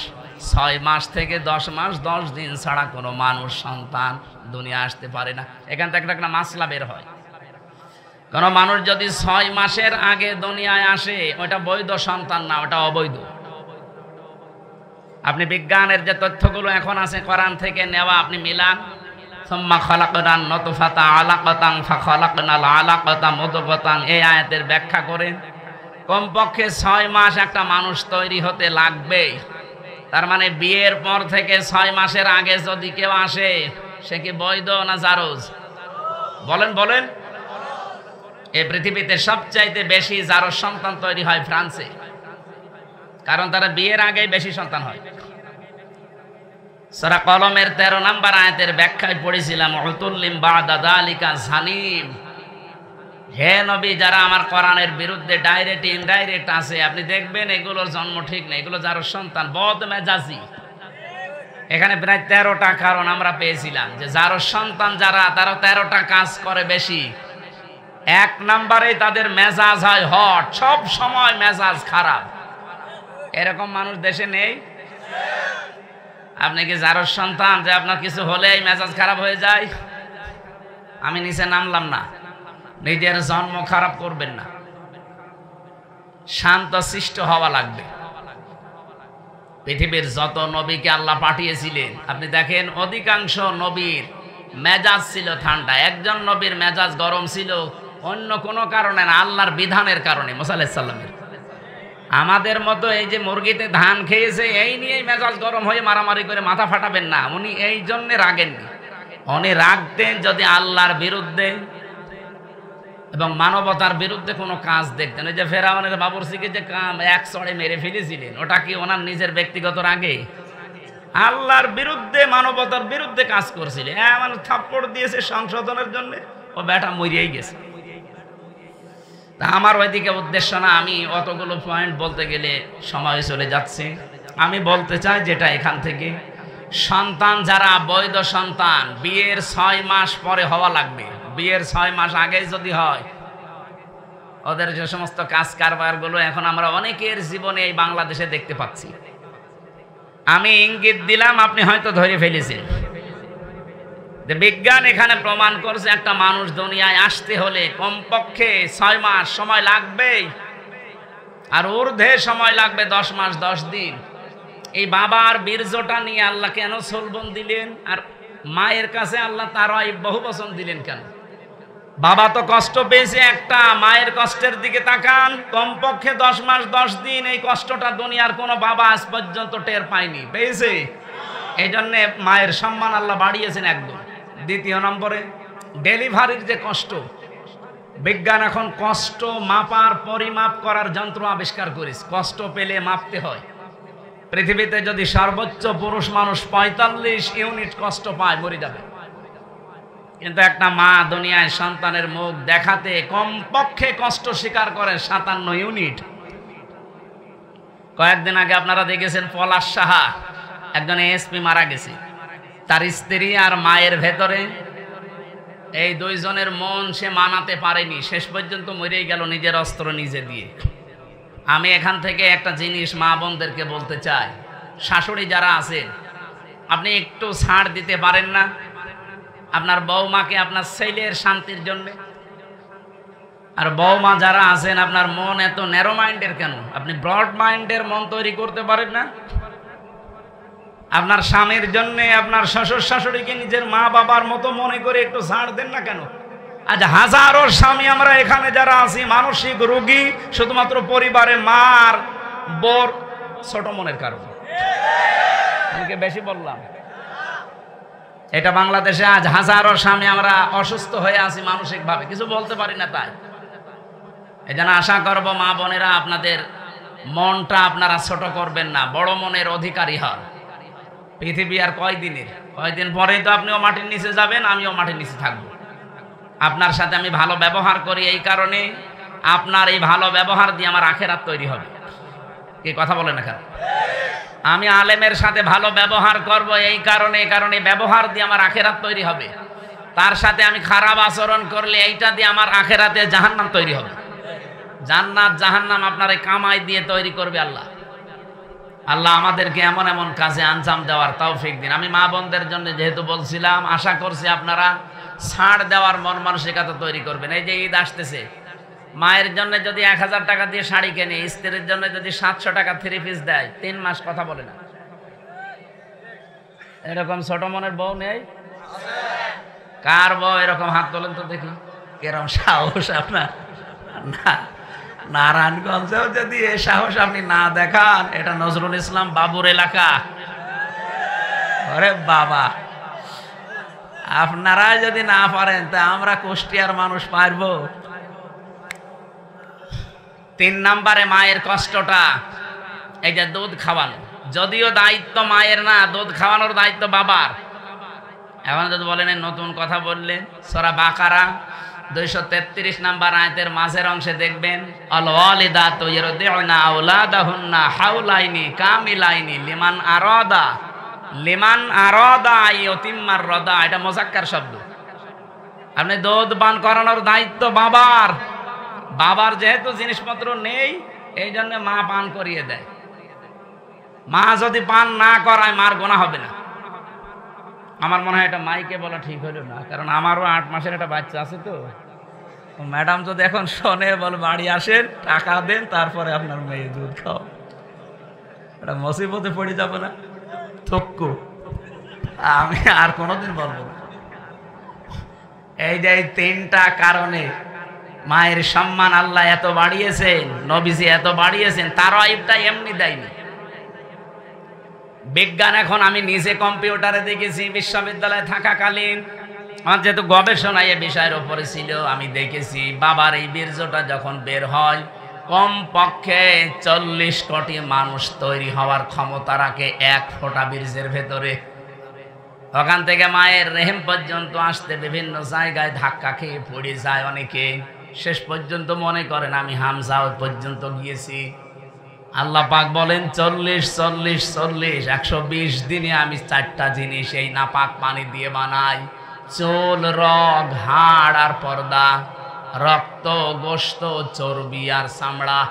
6 মাস থেকে 10 মাস 10 দিন ছাড়া কোনো মানুষ সন্তান দুনিয়া আসতে পারে না। এখান থেকে একটা মাসলা বের হয়, কোন মানুষ যদি 6 মাসের আগে দুনিয়ায় আসে, ওটা বৈধ সন্তান না, ওটা অবৈধ। আপনি বিজ্ঞানের যে তথ্যগুলো এখন আছে কোরআন থেকে নেওয়া, আপনি মিলান। সুম্মা খালাকনান নুতফাতা আলাকাতান ফাখালাকনাল আলাকাতা মুদগাতান, এই আয়াতের ব্যাখ্যা করেন কমপক্ষে 6 মাস একটা মানুষ তৈরি হতে লাগবে। তার মানে বিয়ের পর থেকে 6 মাসের আগে যদি কেউ আসে, সে কি বৈধ না জারজ? বলেন বলেন। এই পৃথিবীতে সবচাইতে বেশি জারজ সন্তান তৈরি হয় ফ্রান্সে, কারণ তারা বিয়ের আগেই বেশি সন্তান হয়। সূরা কলমের 13 নম্বর আয়াতের ব্যাখ্যায় পড়েছিলাম উতুল্লিম বাদা যালিকা জানিম। হে নবী, যারা আমার কোরআনের বিরুদ্ধে ডাইরেক্ট ইনডাইরেক্ট আছে, আপনি দেখবেন এগুলোর জন্ম ঠিক নেই, এগুলো যার সন্তান বদমেজাজি। এখানে প্রায় 13টা কারণ আমরা পেয়েছিলাম যে যার সন্তান যারা, তারা 13টা কাজ করে বেশি। 1 নম্বরে তাদের মেজাজ হয় হট, সব সময় মেজাজ খারাপ। এরকম মানুষ দেশে নেই? আপনি কি যারোর সন্তান যে আপনার কিছু হলেই মেজাজ খারাপ হয়ে যায়? আমি নিচে নামলাম না, নিজের জন্ম খারাপ করবেন না, শান্ত শিষ্ট হওয়া লাগবে। পৃথিবীর যত নবীকে আল্লাহ পাঠিয়েছিলেন আপনি দেখেন অধিকাংশ নবীর মেজাজ ছিল ঠান্ডা। একজন নবীর মেজাজ গরম ছিল অন্য কোনো কারণে না, আল্লাহর বিধানের কারণে। মুসা আলাইহিস সালামের আমাদের মতো এই যে মুরগিতে ধান খেয়েছে এই নিয়েই মেজাজ গরম হয়ে মারামারি করে মাথা ফাটাবেন না। উনি এই জন্যে রাগেননি, উনি রাগতেন যদি আল্লাহর বিরুদ্ধে এবং মানবতার বিরুদ্ধে কোনো কাজ দেখতেন। ওই যে ফেরাউনের বাবুরসিকে যে এক চড়ে মেরে ফেলেছিলেন, ওটা কি ওনার নিজের ব্যক্তিগত রাগে? আল্লাহর বিরুদ্ধে মানবতার বিরুদ্ধে কাজ করছিলেন। মানে থাপ্পড় দিয়েছে সংশোধনের জন্য, ও বেটা মরিয়াই গেছে। তা আমার ওইদিকে উদ্দেশ্য না, আমি অতগুলো পয়েন্ট বলতে গেলে সময় চলে যাচ্ছে। আমি বলতে চাই যেটা এখান থেকে, সন্তান যারা বৈধ সন্তান বিয়ের 6 মাস পরে হওয়া লাগবে। বিয়ের 6 মাস আগে যদি হয়, ওদের যে সমস্ত কাজ কারবারগুলো এখন আমরা অনেকের জীবনে এই বাংলাদেশে দেখতে পাচ্ছি। আমি ইঙ্গিত দিলাম, আপনি হয়তো ধরে ফেলেছেন। বিজ্ঞান এখানে প্রমাণ করছে একটা মানুষ দুনিয়ায় আসতে হলে কমপক্ষে 6 মাস সময় লাগবেই, আর ঊর্ধ্বে সময় লাগবে 10 মাস 10 দিন। এই বাবার বীর্যটা নিয়ে আল্লাহ কেন সলবন দিলেন, আর মায়ের কাছে আল্লাহ তারাই বহু বচন দিলেন কেন? বাবা তো কষ্ট পেয়েছে একটা, মায়ের কষ্টের দিকে তাকান। কমপক্ষে 10 মাস 10 দিন এই কষ্টটা দুনিয়ার কোনো বাবা আজ পর্যন্ত টের পায়নি, পেয়েছে? এই জন্যে মায়ের সম্মান আল্লাহ বাড়িয়েছেন একদম। দ্বিতীয় নম্বরে ডেলিভারির যে কষ্ট, বিজ্ঞান এখন কষ্ট মাপার পরিমাপ করার যন্ত্র আবিষ্কার করেছে। কষ্ট পেলে মাপতে হয়। পৃথিবীতে যদি সর্বোচ্চ পুরুষ মানুষ 45 ইউনিট কষ্ট পায় মরে যাবে, কিন্তু একটা মা দুনিয়ায় সন্তানের মুখ দেখাতে কমপক্ষে কষ্ট স্বীকার করে 57 ইউনিট। কয়েকদিন আগে আপনারা দেখেছেন পলাশ সাহা, একজন এসপি মারা গেছে। তার স্ত্রী আর মায়ের ভেতরে এই দুইজনের মন সে মানাতে পারেনি, শেষ পর্যন্ত মরেই গেল নিজের অস্ত্র নিজে দিয়ে। আমি এখান থেকে একটা জিনিস মা বোনদেরকে বলতে চাই, শাশুড়ি যারা আছেন আপনি একটু ছাড় দিতে পারেন না আপনার বৌমাকে আপনার ছেলের শান্তির জন্য? আর বৌমা যারা আছেন আপনার মন এত ন্যারো মাইন্ডের কেন? আপনি ব্রড মাইন্ডের মন তৈরি করতে পারেন না? আপনার স্বামীর জন্য আপনার শ্বশুর শাশুড়িকে নিজের মা বাবার মতো মনে করে একটু ছাড় দেন না কেন? আজ হাজারো স্বামী আমরা এখানে যারা আছি মানসিক রোগী, শুধুমাত্র পরিবারে মার বোর ছোট মনের কারণে। আমি কি বেশি বললাম? এটা বাংলাদেশে আজ হাজারো স্বামী আমরা অসুস্থ হয়ে আছি মানসিকভাবে, কিছু বলতে পারি না। তাই এই জন্য আশা করব মা বোনেরা আপনাদের মনটা আপনারা ছোট করবেন না, বড় মনের অধিকারী হন। পৃথিবী আর কয়দিন পরেই তো আপনিও মাটির নিচে যাবেন, আমিও মাটির নিচে থাকবো। আপনার সাথে আমি ভালো ব্যবহার করি এই কারণে, আপনার এই ভালো ব্যবহার দিয়ে আমার আখেরাত তৈরি হবে। কি কথা বলেন এখানে? আমি আলেমের সাথে ভালো ব্যবহার করব এই কারণে ব্যবহার দিয়ে আমার আখেরাত তৈরি হবে। তার সাথে আমি খারাপ আচরণ করলে এইটা দিয়ে আমার আখেরাতে জাহান্নাম তৈরি হবে। জান্নাত জাহান্নাম আপনার এই কামাই দিয়ে তৈরি করবে আল্লাহ। আল্লাহ আমাদেরকে এমন এমন কাজে আঞ্জাম দেওয়ার তৌফিক দিন। আমি মা বোনদের জন্য যেহেতু বলছিলাম, আশা করছি আপনারা ছাড় দেওয়ার মন মানসিকতা তৈরি করবেন। এই যে ঈদ আসতেছে, মায়ের জন্য যদি 1000 টাকা দিয়ে শাড়ি কেনে, স্ত্রীর জন্য যদি 700 টাকা 3 পিস দেয়, 3 মাস কথা বলে না। এরকম ছোট মনের বউ নেই? কার বউ এরকম? হাত তোলেন তো দেখি, এরকম সাহস আপনার? না, নারায়ণগঞ্জেও যদি এই সাহস আপনি না দেখান, এটা নজরুল ইসলাম বাবুর এলাকা। আরে বাবা, আপনারা যদি না পারেন তা আমরা কুষ্টিয়ার মানুষ পারবো? 3 নম্বরে মায়ের কষ্টটা, এই যে দুধ খাওয়ানো, যদিও দায়িত্ব মায়ের না, দুধ খাওয়ানোর দায়িত্ব বাবার। এখন যদি বলেন নতুন কথা বললেন, সূরা বাকারা 233 নম্বর আয়াতের মাঝের অংশে দেখবেন, আল ওয়ালিদাতু ইরদিউনা আওলাদাহুন্না হাওলাইনি কামিলাইনি লিমান আরাদা আইয়ুতিম্মার রাদা। এটা মুযাক্কার শব্দ। আপনি দুধ পান করানোর দায়িত্ব বাবার। বাবার যেহেতু জিনিসপত্র নেই, এই জন্য মা পান করিয়ে দেয়। মা যদি পান না করায় মার গোনা হবে না। আমার মনে হয় এটা মাইকে বলা ঠিক হলো না, কারণ আমারও 8 মাসের একটা বাচ্চা আছে। তো ম্যাডাম যদি এখন শোনে, বল বাড়ি আসেন, টাকা দেন, তারপরে আপনার মেয়ে দুধ খাও, এটা মুসিবতে পড়ে যাবো না? থক্কু, আমি আর কোনোদিন বলবো না। এই যে 3টা কারণে মায়ের সম্মান আল্লাহ এত বাড়িয়েছেন, নবীজি এত বাড়িয়েছেন, তার আইবটা এমনি দেয়নি। বিজ্ঞান এখন আমি নিজে কম্পিউটারে দেখেছি, বিশ্ববিদ্যালয়ে থাকাকালীন আমার যেহেতু গবেষণা এ বিষয়ের উপরে ছিল, আমি দেখেছি বাবার এই বীর্যটা যখন বের হয়, কমপক্ষে 40 কোটি মানুষ তৈরি হওয়ার ক্ষমতা রাখে 1 ফোঁটা বীর্যের ভেতরে। ওখান থেকে মায়ের রেহেম পর্যন্ত আসতে বিভিন্ন জায়গায় ধাক্কা খেয়ে পড়ে যায় অনেকে। শেষ পর্যন্ত মনে করেন আমি হামজা পর্যন্ত গিয়েছি। আল্লাহ পাক বলেন 120 দিনে আমি 4টা জিনিস এই নাপাক পানি দিয়ে বানাই: চুল, রগ, হাড় আর পর্দা, রক্ত, গোশত, চর্বি আর চামড়া।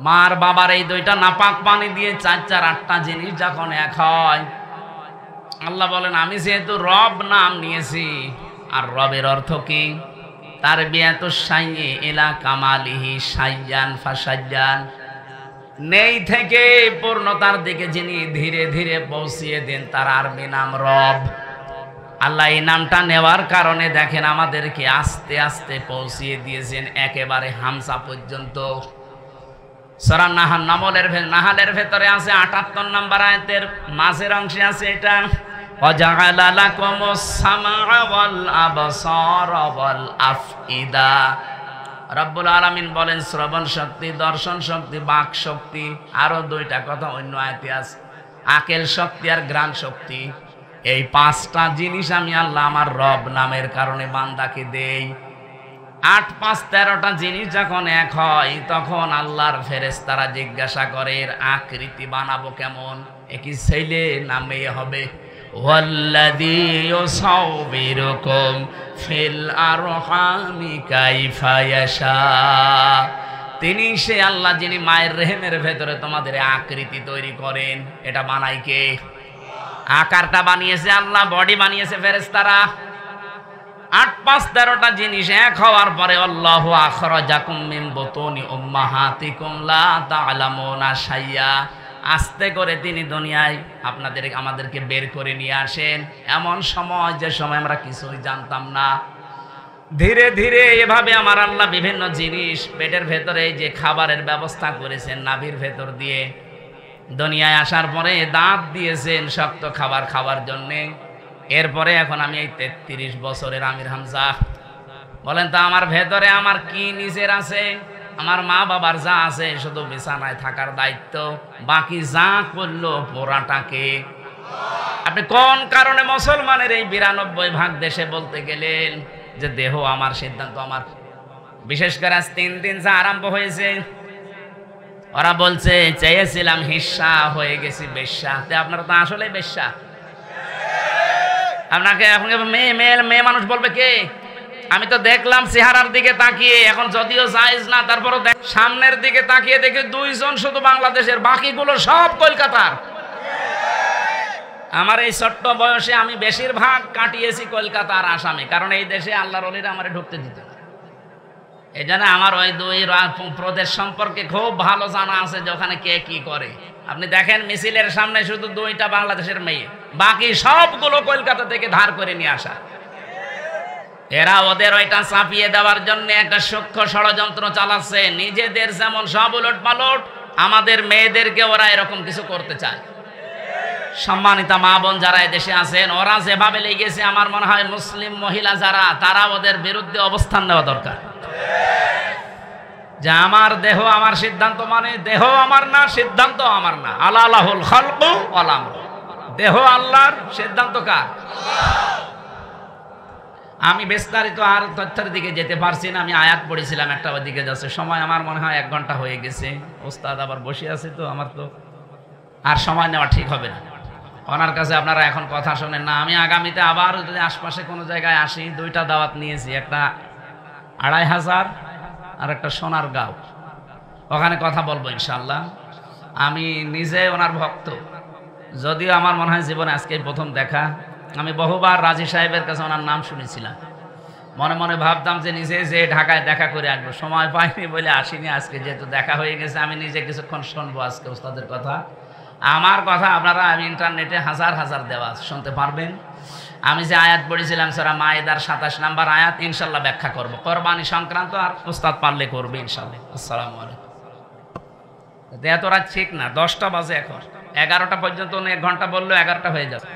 মার বাবার এই 2টা নাপাক পানি দিয়ে 8টা জিনিস যখন এক হয়, আল্লাহ বলেন আমি যেহেতু রব নাম নিয়েছি। আর রবের অর্থ কি? তার বিয়াতু সাইয়ে ইলা কামালিহি সাইয়ান ফাসাইয়ান, নেই থেকে পূর্ণতার দিকে যিনি ধীরে ধীরে পৌঁছিয়ে দেন, তার আরবি নাম রব। আল্লাহ এই নামটা নেওয়ার কারণে দেখেন আমাদেরকে আস্তে আস্তে পৌঁছিয়ে দিয়েছেন একেবারে হামসা পর্যন্ত। সূরা নাহালের ভেতরে আছে 78 নম্বর আয়াতের মাঝের অংশে আছে এটা, ওয়াজাআলা লাকুমুস সামআ ওয়াল আবসারা ওয়াল আফইদা। রব্বুল আলামিন বলেন শ্রবণ শক্তি, দর্শন শক্তি, বাক শক্তি, আরো 2টা কথা অন্য আয়াতে আছে, আকেল শক্তি আর ঘ্রাণ শক্তি। এই 5টা জিনিস আমি আল্লাহ আমার রব নামের কারণে বান্দাকে দেই। 8, 5, 13টা জিনিস যখন এক হয়, তখন আল্লাহর ফেরেশতারা জিজ্ঞাসা করে এর আকৃতি বানাবো কেমন, এ কি ছেলে না মেয়ে হবে? ওয়াল্লাযী ইউসাউবিরুকুম ফিল আরহামি কাইফা ইয়াশা, তিনি সে আল্লাহ যিনি মায়ের রেহেমের ভেতরে তোমাদের আকৃতি তৈরি করেন। এটা বানাই কে? আকারটা বানিয়েছে আল্লাহ, বডি বানিয়েছে ফেরেশতারা। 8, 5, 13টা জিনিস এক হওয়ার পরে আল্লাহু আখরাজাকুম মিন বুতুনি উম্মাহাতিকুম লা তা'লামুনা শাইয়া, আস্তে করে তিনি দুনিয়ায় আমাদেরকে বের করে নিয়ে আসেন এমন সময়, যে সময় আমরা কিছুই জানতাম না। ধীরে ধীরে এভাবে আমার আল্লাহ বিভিন্ন জিনিস পেটের ভেতরে যে খাবারের ব্যবস্থা করেছেন নাভির ভেতর দিয়ে, দুনিয়ায় আসার পরে দাঁত দিয়েছেন শক্ত খাবার খাওয়ার জন্যে। এরপরে এখন আমি এই 33 বছরের আমির হামজা। বলেন তো আমার ভেতরে আমার কি নিজের আছে? আমার মা বাবার যা আছে শুধু বিছানায় থাকার দায়িত্ব, বাকি যা করলো পোড়াটাকে। আপনি কোন কারণে মুসলমানের এই 92% দেশে বলতে গেলেন যে দেহ আমার, সিদ্ধান্ত আমার? বিশেষ করে আজ 3 দিন যা আরম্ভ হয়েছে, ওরা বলছে চেয়েছিলাম হিস্সা, হয়ে গেছি বেশ্যা। আপনারা তো আসলে বেশ্যা। আপনাকে এখন মেয়ে মানুষ বলবে কে? আমি তো দেখলাম চেহারার দিকে তাকিয়ে, এখন যদিও জায়েজ না, তারপরও সামনের দিকে তাকিয়ে দেখি 2 জন শুধু বাংলাদেশের, বাকিগুলো সব কলকাতার। আমার এই ছোট্ট বয়সে আমি বেশিরভাগ কাটিয়েছি কলকাতা আর আসামে, কারণ এই দেশে আল্লাহর ওলিরা আমারে ঢুকতে দিত না। এই জন্য আমার ওই 2 প্রদেশ সম্পর্কে খুব ভালো জানা আছে যে ওখানে কে কি করে। আপনি দেখেন মিছিলের সামনে শুধু 2টা বাংলাদেশের মেয়ে, বাকি সবগুলো কলকাতা থেকে ধার করে নিয়ে আসা। এরা ওদের ওইটা চাপিয়ে দেওয়ার জন্য একটা সূক্ষ্ম ষড়যন্ত্র চালাচ্ছে। নিজেদের যেমন সব উলট পালট, আমাদের মেয়েদেরকে ওরা এরকম কিছু করতে চায়। সম্মানিতা মা বোন যারা দেশে আছেন, ওরা যেভাবে লেগেছে, আমার মনে হয় মুসলিম মহিলা যারা, তারা ওদের বিরুদ্ধে অবস্থান নেওয়া দরকার। যে আমার দেহ আমার সিদ্ধান্ত, মানে দেহ আমার না, সিদ্ধান্ত আমার না। আলাহুল খালকু ওয়াল আমর, দেহ আল্লাহর, সিদ্ধান্ত কার? আমি বিস্তারিত আর তথ্যের দিকে যেতে পারছি না। আমি আয়াত পড়েছিলাম একটা, ওদিকে যাচ্ছে সময়। আমার মনে হয় 1 ঘন্টা হয়ে গেছে। ওস্তাদ আবার বসে আছে, তো আমার তো আর সময় নেওয়া ঠিক হবে না। ওনার কাছে আপনারা এখন কথা শোনেন না। আমি আগামীতে আবার যদি আশপাশে কোনো জায়গায় আসি, 2টা দাওয়াত নিয়েছি, একটা 2500 আর একটা সোনারগাঁও, ওখানে কথা বলবো ইনশাল্লাহ। আমি নিজে ওনার ভক্ত, যদিও আমার মনে হয় জীবনে আজকে প্রথম দেখা। আমি বহুবার রাজি সাহেবের কাছে ওনার নাম শুনেছিলাম, মনে মনে ভাবতাম যে নিজে যে ঢাকায় দেখা করে আসবো, সময় পাইনি বলে আসিনি। আজকে যেহেতু দেখা হয়ে গেছে, আমি নিজে কিছুক্ষণ শুনবো আজকে ওস্তাদের কথা। আমার কথা আপনারা আমি ইন্টারনেটে হাজার হাজার দেওয়া শুনতে পারবেন। আমি যে আয়াত পড়েছিলাম সূরা মায়েদার 27 নম্বর আয়াত, ইনশাল্লাহ ব্যাখ্যা করব কোরবানি সংক্রান্ত, আর ওস্তাদ পারলে করবে ইনশাল্লাহ। আসসালামু আলাইকুম। এত রাত ঠিক না, 10টা বাজে এখন, 11টা পর্যন্ত 1 ঘন্টা বললো 11টা হয়ে যাবে।